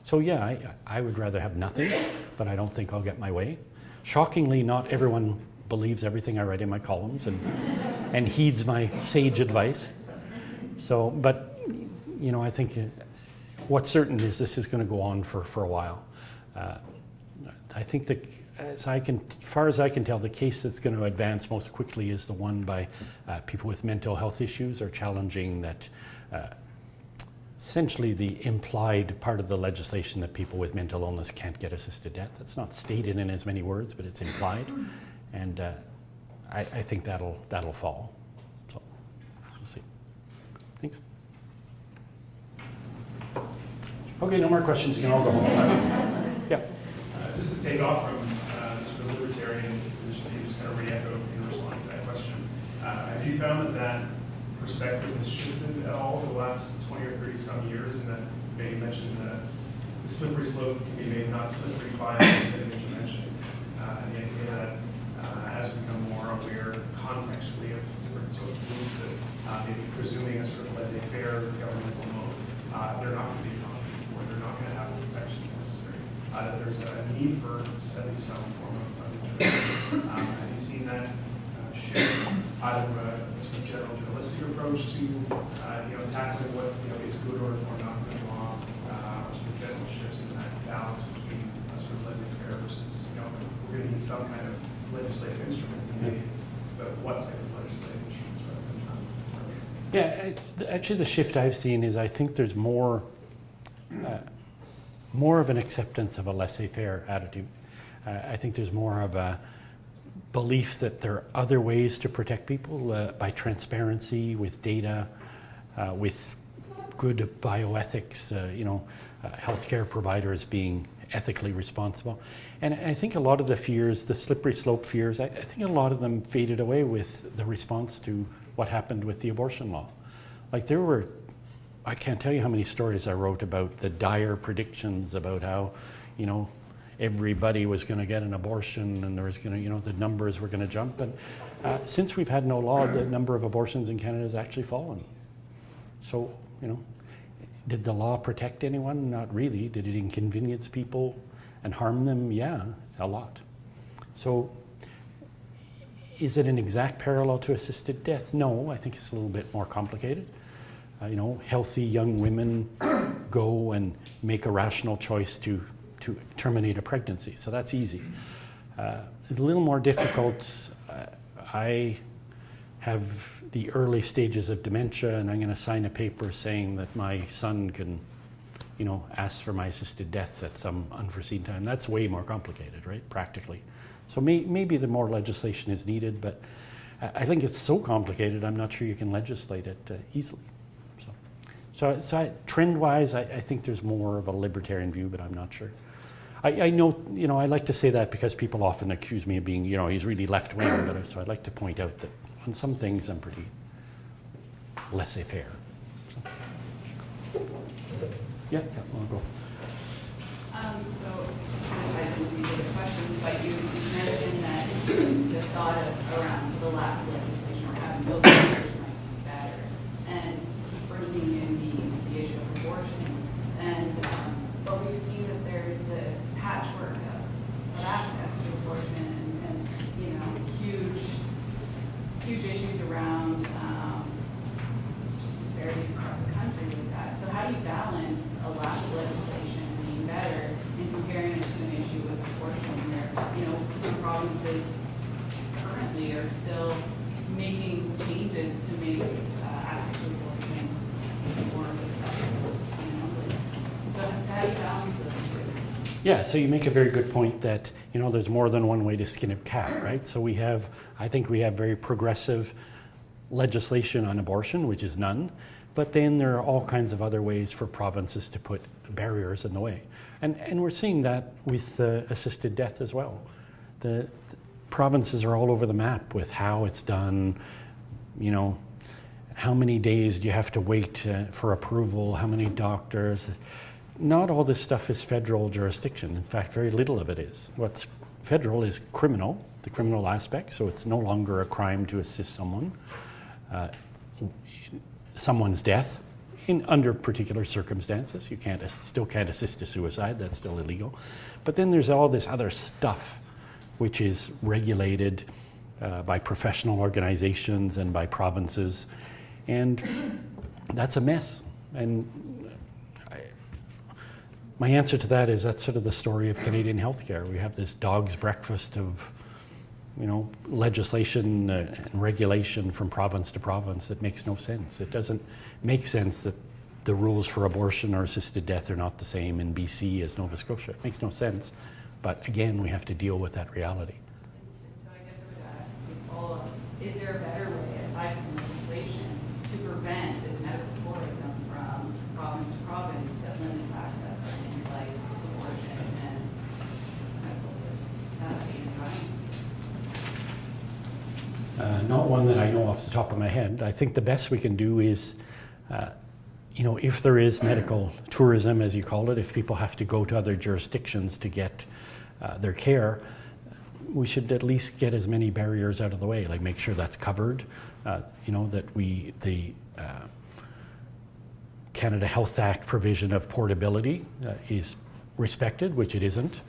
So yeah, I would rather have nothing, but I don't think I'll get my way. Shockingly, not everyone believes everything I write in my columns and heeds my sage advice. So, but I think what's certain is this is going to go on for a while. I think that, as far as I can tell, the case that's going to advance most quickly is the one by people with mental health issues, or challenging that essentially the implied part of the legislation that people with mental illness can't get assisted death. It's not stated in as many words, but it's implied, and I think that'll fall. So we'll see. Thanks. Okay, no more questions. You can all go home. Yeah.
Just to take off from sort of libertarian position, you just kind of re-echoed in response to that question. Have you found that perspective has shifted at all over the last 20 or 30 some years, and that you mentioned the slippery slope can be made not slippery by legislative intervention. And the idea that as we become more aware contextually of different social groups that maybe presuming a sort of laissez-faire governmental mode, they're not going to be found, or they're not going to have the protections necessary. That there's a need for at least some form of intervention. Have you seen that shift out of a sort of general journalistic approach to tackling what is good or not good law, or sort of general shifts in that balance between sort of laissez-faire versus we're going to need some kind of legislative instruments and aids, but what type of legislative instruments rather than
Yeah, actually the shift I've seen is I think there's more of an acceptance of a laissez-faire attitude. I think there's more of a belief that there are other ways to protect people by transparency, with data, with good bioethics, healthcare providers being ethically responsible. And I think a lot of the fears, the slippery slope fears, I think a lot of them faded away with the response to what happened with the abortion law. Like I can't tell you how many stories I wrote about the dire predictions about how, everybody was going to get an abortion and there was going to, the numbers were going to jump. And since we've had no law, the number of abortions in Canada has actually fallen. So, did the law protect anyone? Not really. Did it inconvenience people and harm them? Yeah, a lot. So, is it an exact parallel to assisted death? No, I think it's a little bit more complicated. Healthy young women go and make a rational choice to terminate a pregnancy. So that's easy. It's a little more difficult. I have the early stages of dementia, and I'm going to sign a paper saying that my son can, ask for my assisted death at some unforeseen time. That's way more complicated, right, practically. So maybe the more legislation is needed, but I think it's so complicated, I'm not sure you can legislate it easily. So trend-wise, I think there's more of a libertarian view, but I'm not sure. I know, I like to say that because people often accuse me of being, he's really left-wing, but so I'd like to point out that on some things I'm pretty laissez-faire. So. Yeah, I'll go.
So I didn't read the question, but you mentioned that the thought around the lack of legislation or having no legislation might be better, and bringing in the issue of abortion. And but we've seen that there's this patchwork of access to abortion and huge issues around just disparities across the country with that. So how do you balance a lack of legislation being better and comparing it to an issue with abortion where some provinces currently are still making changes to make access to abortion more accessible? So how do you balance those two?
Yeah, so you make a very good point that, there's more than one way to skin a cat, right? So I think we have very progressive legislation on abortion, which is none, but then there are all kinds of other ways for provinces to put barriers in the way. And we're seeing that with assisted death as well. The provinces are all over the map with how it's done, how many days do you have to wait for approval, how many doctors. Not all this stuff is federal jurisdiction. In fact, very little of it is. What's federal is criminal, the criminal aspect, so it's no longer a crime to assist someone's death under particular circumstances. You still can't assist a suicide, that's still illegal. But then there's all this other stuff which is regulated by professional organizations and by provinces, and that's a mess. And my answer to that is that's sort of the story of Canadian healthcare. We have this dog's breakfast of, legislation and regulation from province to province that makes no sense. It doesn't make sense that the rules for abortion or assisted death are not the same in BC as Nova Scotia. It makes no sense. But again, we have to deal with that reality.
So I guess I would ask a follow-up, is there a better way, aside from legislation, to prevent this medical tourism from province to province that limits access to things like abortion and medical
Not one that I know off the top of my head. I think the best we can do is, if there is medical tourism, as you call it, if people have to go to other jurisdictions to get their care, we should at least get as many barriers out of the way, like make sure that's covered, that the Canada Health Act provision of portability is respected, which it isn't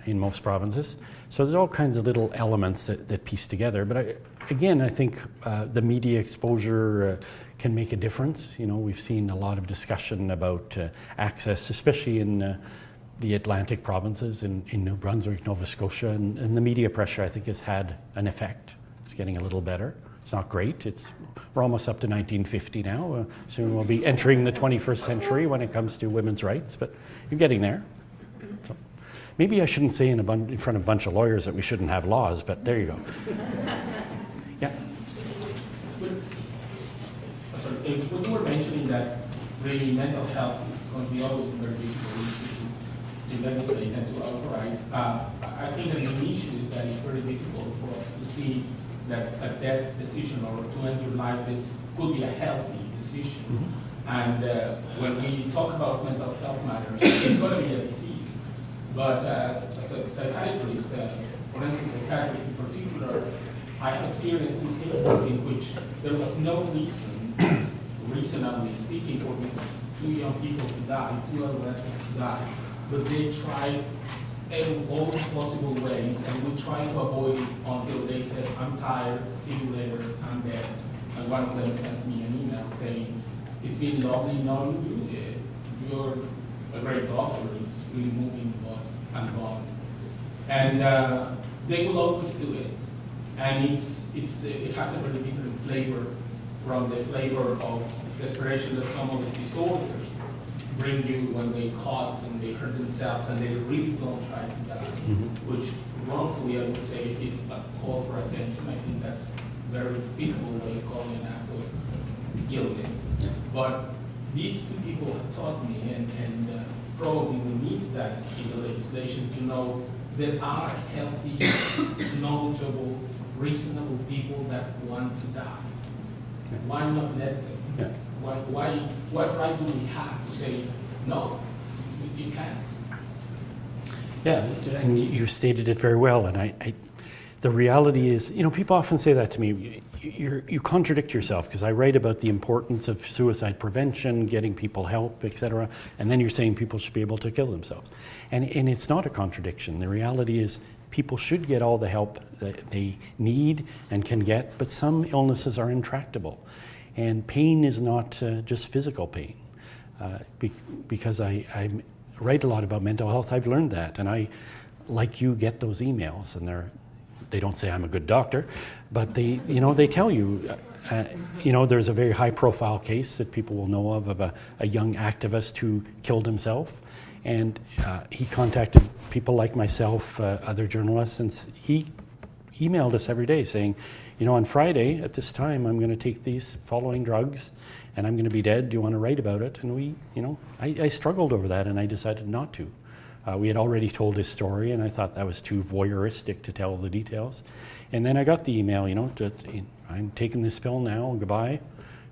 in most provinces. So there's all kinds of little elements that piece together. But I think the media exposure can make a difference. We've seen a lot of discussion about access, especially in the Atlantic provinces, in New Brunswick, Nova Scotia, and the media pressure, I think, has had an effect. It's getting a little better. It's not great. We're almost up to 1950 now. Soon we'll be entering the 21st century when it comes to women's rights, but you're getting there. So maybe I shouldn't say in front of a bunch of lawyers that we shouldn't have laws, but there you go. Yeah.
When you were mentioning that really mental health is going to be always a very difficult issue to legislate and to authorize, I think that the issue is that it's very difficult for us to see that a death decision or to end your life could be a healthy decision. Mm-hmm. And when we talk about mental health matters, it's going to be a disease. But as a psychiatrist, for instance, psychiatrist in particular, I have experienced 2 cases in which there was no reason, reasonably speaking, for these 2 young people to die, 2 adolescents to die, but they tried in all possible ways, and we tried to avoid it until they said, I'm tired, see you later, I'm dead. And one of them sends me an email saying, it's been lovely knowing you, you're a great doctor, it's really moving, but I'm gone. And they will always do it. And it has a very different flavor from the flavor of desperation that some of the disorders bring you when they caught and they hurt themselves and they really don't try to die, which wrongfully I would say is a call for attention. I think that's a very despicable way of calling an act of illness. But these 2 people have taught me, and probably we need that in the legislation to know there are healthy, knowledgeable, reasonable people that want to die. Why not let them?
Yeah.
What right do we have to say, no, you can't?
Yeah, and you stated it very well. And the reality is, people often say that to me, you contradict yourself, because I write about the importance of suicide prevention, getting people help, etc. And then you're saying people should be able to kill themselves. And it's not a contradiction. The reality is people should get all the help that they need and can get, but some illnesses are intractable. And pain is not just physical pain. Because I write a lot about mental health, I've learned that. And I, like you, get those emails, and they don't say I'm a good doctor, but they tell you, there's a very high-profile case that people will know of a young activist who killed himself. And he contacted people like myself, other journalists, and he emailed us every day saying, on Friday at this time, I'm going to take these following drugs, and I'm going to be dead. Do you want to write about it? And I struggled over that, and I decided not to. We had already told his story, and I thought that was too voyeuristic to tell the details. And then I got the email, I'm taking this pill now, goodbye.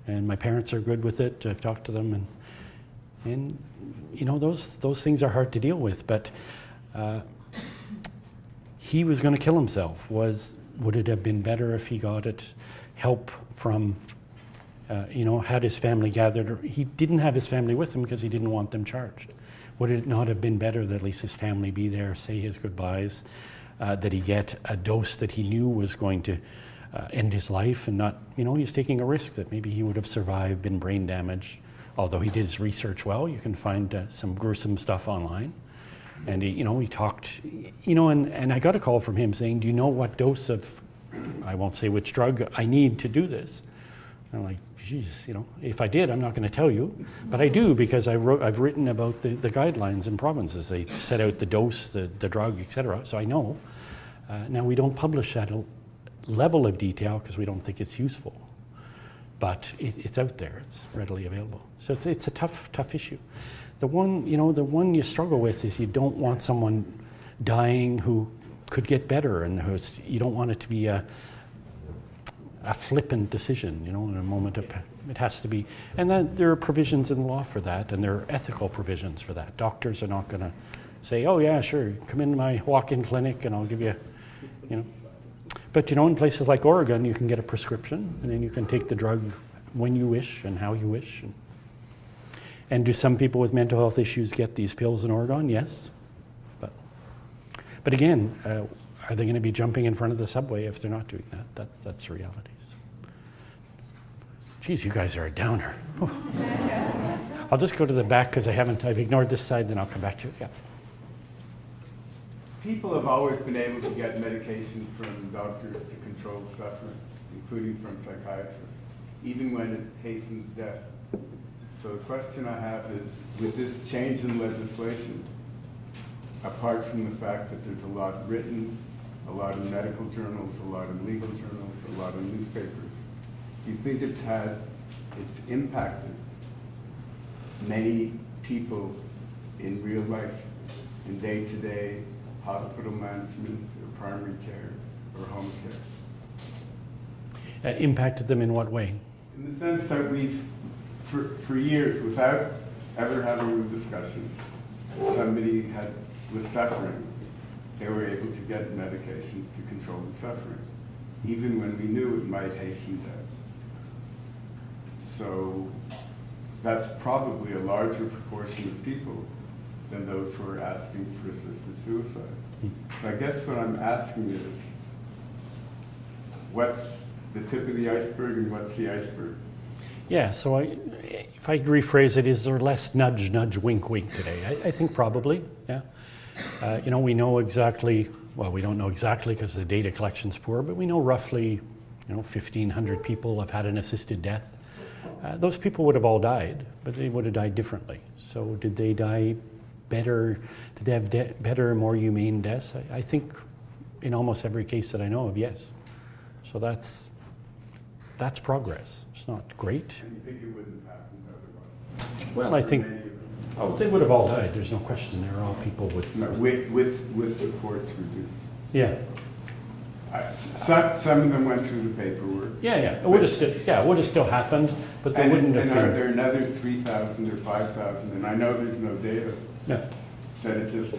And my parents are good with it. I've talked to them, and those things are hard to deal with. But he was going to kill himself. Would it have been better if he got help from, had his family gathered? He didn't have his family with him because he didn't want them charged. Would it not have been better that at least his family be there, say his goodbyes, that he get a dose that he knew was going to end his life, and not, he's taking a risk that maybe he would have survived, been brain damaged. Although he did his research well, you can find some gruesome stuff online. And he talked, and I got a call from him saying, do you know what dose of, I won't say which drug, I need to do this? And I'm like, geez, if I did, I'm not going to tell you. But I do, because I've written about the guidelines in provinces. They set out the dose, the drug, etc. So I know. Now, we don't publish that level of detail because we don't think it's useful. But it's out there. It's readily available. So it's a tough issue. The one you struggle with is you don't want someone dying who could get better, and you don't want it to be a flippant decision, you know, in a moment of, it has to be, and then there are provisions in the law for that, and there are ethical provisions for that. Doctors are not going to say, oh yeah, sure, come into my walk-in clinic and I'll give you, you know. But you know, in places like Oregon, you can get a prescription, and then you can take the drug when you wish and how you wish. And do some people with mental health issues get these pills in Oregon? Yes. But again, are they going to be jumping in front of the subway if they're not doing that? That's the reality. So. Geez, you guys are a downer. I'll just go to the back because I've ignored this side, then I'll come back to it. Yeah.
People have always been able to get medication from doctors to control suffering, including from psychiatrists, even when it hastens death. So the question I have is, with this change in legislation, apart from the fact that there's a lot written, a lot in medical journals, a lot in legal journals, a lot in newspapers, do you think it's impacted many people in real life, in day-to-day hospital management, or primary care, or home care?
Impacted them in what way?
In the sense that we've, for years, without ever having a discussion, somebody was suffering, they were able to get medications to control the suffering, even when we knew it might hasten death. So that's probably a larger proportion of people than those who are asking for assisted suicide. So I guess what I'm asking is, what's the tip of the iceberg and what's the iceberg?
Yeah, so if I rephrase it, is there less nudge, nudge, wink, wink today? I think probably, yeah. You know, we know exactly, well, we don't know exactly because the data collection's poor, but we know roughly, you know, 1,500 people have had an assisted death. Those people would have all died, but they would have died differently. So did they die better? Did they have better, more humane deaths? I think in almost every case that I know of, yes. So that's progress. It's not great.
And you think it wouldn't have happened otherwise?
Well, I think, oh, they would have all died. There's no question. They're all people with...
No, with support to reduce.
Yeah.
Some of them went through the paperwork.
Yeah. It would have still happened, but they wouldn't have been...
And are there another 3,000 or 5,000? And I know there's no data.
Yeah.
That it just...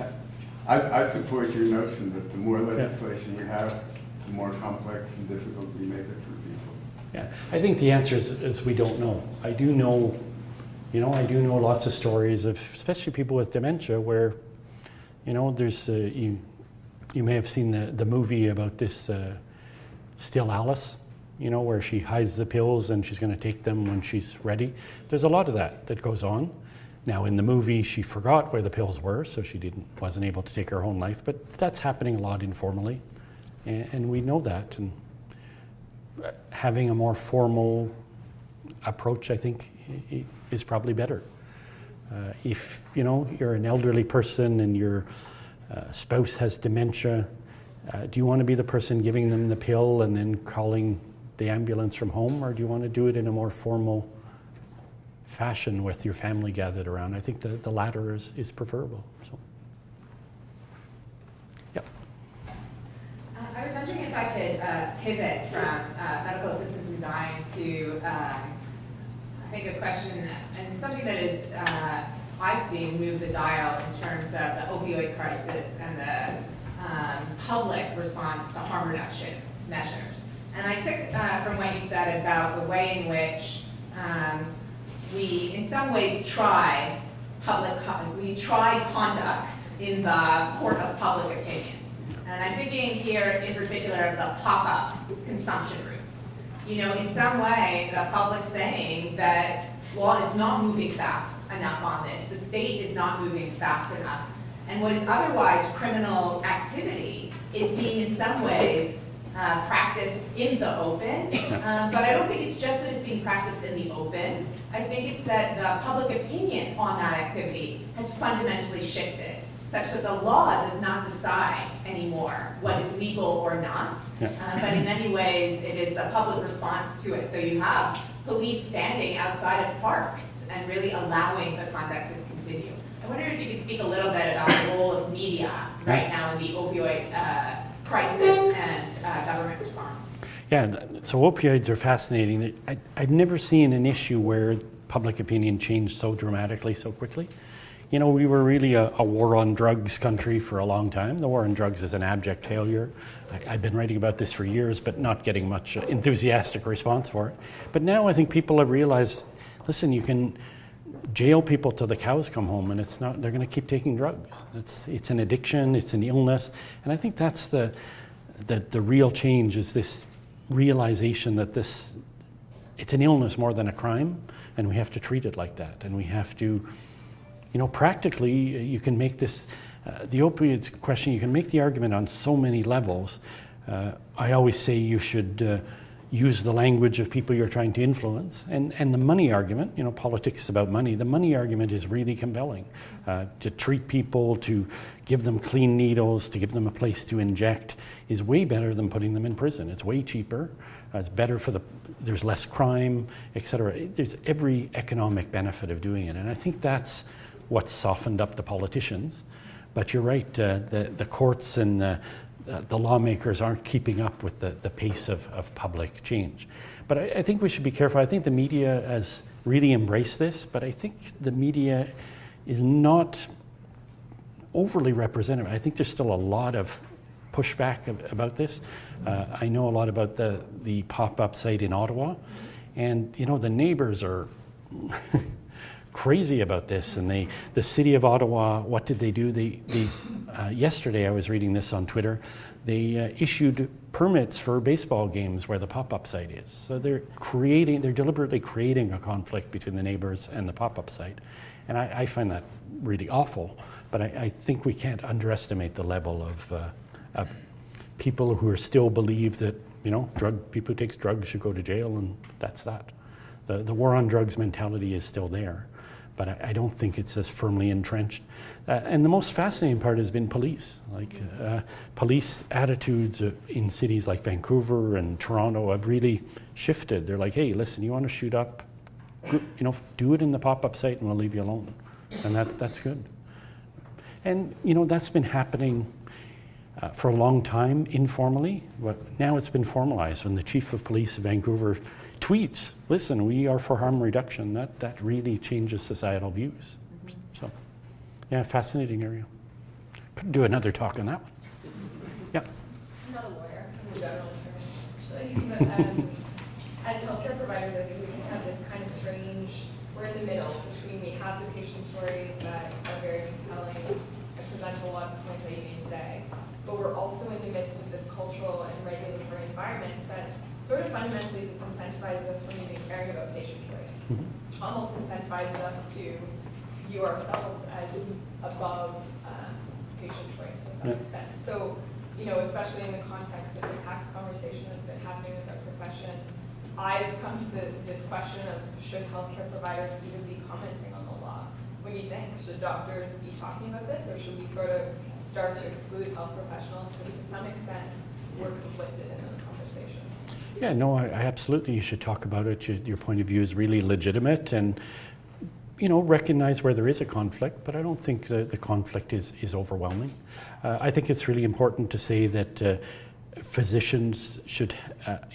I support your notion that the more legislation we have, the more complex and difficult we make it for people.
Yeah, I think the answer is we don't know. I do know lots of stories of, especially people with dementia, where, you know, there's, you may have seen the movie about this Still Alice, you know, where she hides the pills and she's going to take them when she's ready. There's a lot of that goes on. Now, in the movie, she forgot where the pills were, so she wasn't able to take her own life, but that's happening a lot informally, and we know that. And having a more formal approach, I think, is probably better. If, you know, you're an elderly person and your spouse has dementia, do you want to be the person giving them the pill and then calling the ambulance from home, or do you want to do it in a more formal fashion with your family gathered around? I think the latter is preferable. So, yeah.
I was wondering if I could pivot from medical assistance in dying to, I think, a question and something that is I've seen move the dial in terms of the opioid crisis and the public response to harm reduction measures. And I took from what you said about the way in which we, in some ways, tried conduct in the court of public opinion. And I'm thinking here in particular of the pop-up consumption rooms. You know, in some way, the public saying that law is not moving fast enough on this. The state is not moving fast enough. And what is otherwise criminal activity is being in some ways practiced in the open. But I don't think it's just that it's being practiced in the open. I think it's that the public opinion on that activity has fundamentally shifted, such that the law does not decide anymore what is legal or not. But in many ways, it is the public response to it. So you have police standing outside of parks and really allowing the conduct to continue. I wonder if you could speak a little bit about the role of media right now in the opioid crisis and government response.
Yeah, so opioids are fascinating. I've never seen an issue where public opinion changed so dramatically so quickly. You know, we were really a war on drugs country for a long time. The war on drugs is an abject failure. I've been writing about this for years, but not getting much enthusiastic response for it. But now I think people have realized, listen, you can jail people till the cows come home, and it's not, they're going to keep taking drugs. It's an addiction, it's an illness, and I think that's the real change, is this realization that it's an illness more than a crime, and we have to treat it like that, and we have to, you know, practically, you can make this, the opioids question, you can make the argument on so many levels. I always say you should use the language of people you're trying to influence, and the money argument, you know, politics is about money. The money argument is really compelling. To treat people, to give them clean needles, to give them a place to inject is way better than putting them in prison. It's way cheaper. It's better for there's less crime, etc. There's every economic benefit of doing it, and I think that's what's softened up the politicians. But you're right, the courts and the lawmakers aren't keeping up with the pace of public change. But I think we should be careful. I think the media has really embraced this, but I think the media is not overly representative. I think there's still a lot of pushback about this. I know a lot about the pop-up site in Ottawa, and you know, the neighbors are crazy about this, and the city of Ottawa, what did they do? Yesterday I was reading this on Twitter, they issued permits for baseball games where the pop-up site is. So they're deliberately creating a conflict between the neighbors and the pop-up site. And I find that really awful, but I think we can't underestimate the level of people who still believe that, you know, people who take drugs should go to jail, and that's that. The war on drugs mentality is still there, but I don't think it's as firmly entrenched. And the most fascinating part has been police. Like police attitudes in cities like Vancouver and Toronto have really shifted. They're like, hey, listen, you want to shoot up, you know, do it in the pop-up site and we'll leave you alone. And that's good. And, you know, that's been happening for a long time informally, but now it's been formalized. When the chief of police of Vancouver tweets, listen, we are for harm reduction, that really changes societal views. So, yeah, fascinating area. Could do another talk on that one. Yeah.
I'm not a lawyer, I'm a general attorney, actually. But as healthcare providers, I think we just have this kind of strange, we're in the middle between we have the patient stories that are very compelling and present a lot of the points that you made today, but we're also in the midst of this cultural and regulatory environment that sort of fundamentally disincentivizes us from even caring about patient choice. Mm-hmm. Almost incentivizes us to view ourselves as above patient choice to some extent. So, you know, especially in the context of the tax conversation that's been happening with our profession, I've come to this question of should healthcare providers even be commenting on the law? What do you think? Should doctors be talking about this, or should we sort of start to exclude health professionals because to some extent we're conflicted in those conversations?
Yeah, no, I absolutely, you should talk about it. Your point of view is really legitimate, and, you know, recognize where there is a conflict, but I don't think the conflict is overwhelming. I think it's really important to say that physicians should,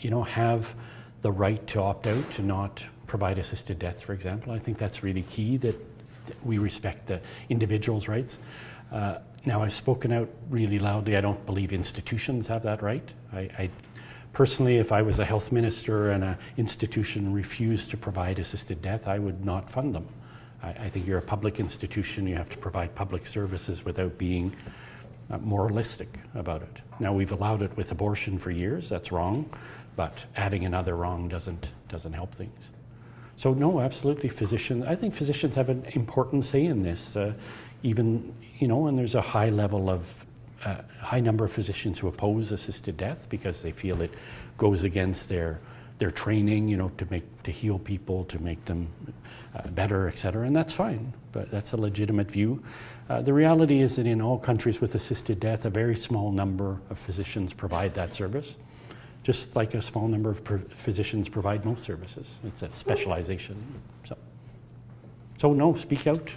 you know, have the right to opt out, to not provide assisted death, for example. I think that's really key, that we respect the individual's rights. Now, I've spoken out really loudly. I don't believe institutions have that right. I personally, if I was a health minister and an institution refused to provide assisted death, I would not fund them. I think you're a public institution. You have to provide public services without being moralistic about it. Now, we've allowed it with abortion for years. That's wrong, but adding another wrong doesn't help things. So no, absolutely, I think physicians have an important say in this. Even, you know, and there's a high number of physicians who oppose assisted death because they feel it goes against their training, you know, to heal people, to make them better, et cetera, and that's fine, but that's a legitimate view. The reality is that in all countries with assisted death, a very small number of physicians provide that service, just like a small number of physicians provide most services. It's a specialization. So no, speak out.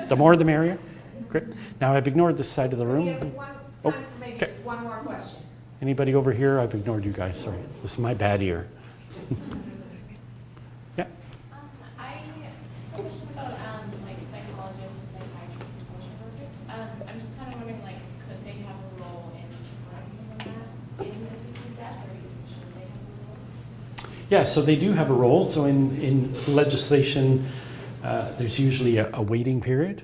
The more the merrier. Great. Now I've ignored this side of the room.
We have time for maybe just one more question.
Anybody over here? I've ignored you guys, sorry. This is my bad ear. Yeah?
I have a question about like psychologists and psychiatrists and social workers. I'm just kind of wondering, like, could they have a role in supporting some of that in assisted death, or should they have a role?
Yeah, so they do have a role. So in legislation, there's usually a waiting period.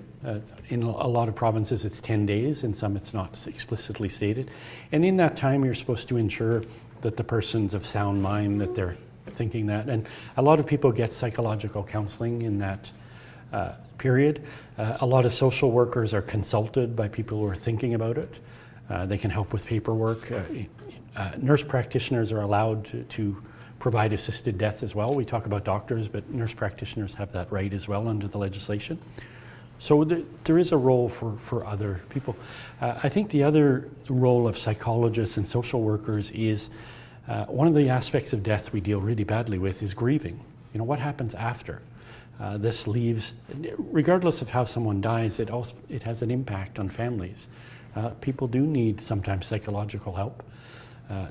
In a lot of provinces, it's 10 days. In some, it's not explicitly stated. And in that time, you're supposed to ensure that the person's of sound mind, that they're thinking that. And a lot of people get psychological counseling in that period. A lot of social workers are consulted by people who are thinking about it. They can help with paperwork. Nurse practitioners are allowed to provide assisted death as well. We talk about doctors, but nurse practitioners have that right as well under the legislation. So there is a role for other people. I think the other role of psychologists and social workers is one of the aspects of death we deal really badly with is grieving. You know, what happens after? This leaves, regardless of how someone dies, it has an impact on families. People do need sometimes psychological help.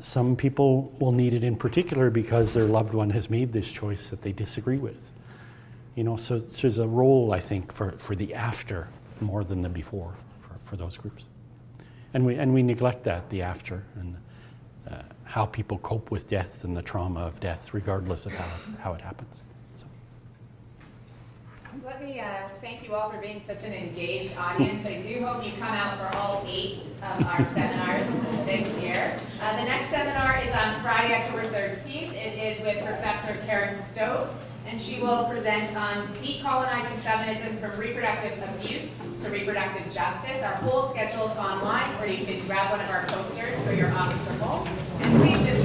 Some people will need it in particular because their loved one has made this choice that they disagree with. You know, so there's a role, I think, for the after more than the before for those groups. And we neglect that, the after, and how people cope with death and the trauma of death, regardless of how it happens.
So let me thank you all for being such an engaged audience. I do hope you come out for all 8 of our seminars this year. The next seminar is on Friday, October 13th. It is with Professor Karen Stowe, and she will present on decolonizing feminism from reproductive abuse to reproductive justice. Our whole schedule is online, or you can grab one of our posters for your office or home. And please just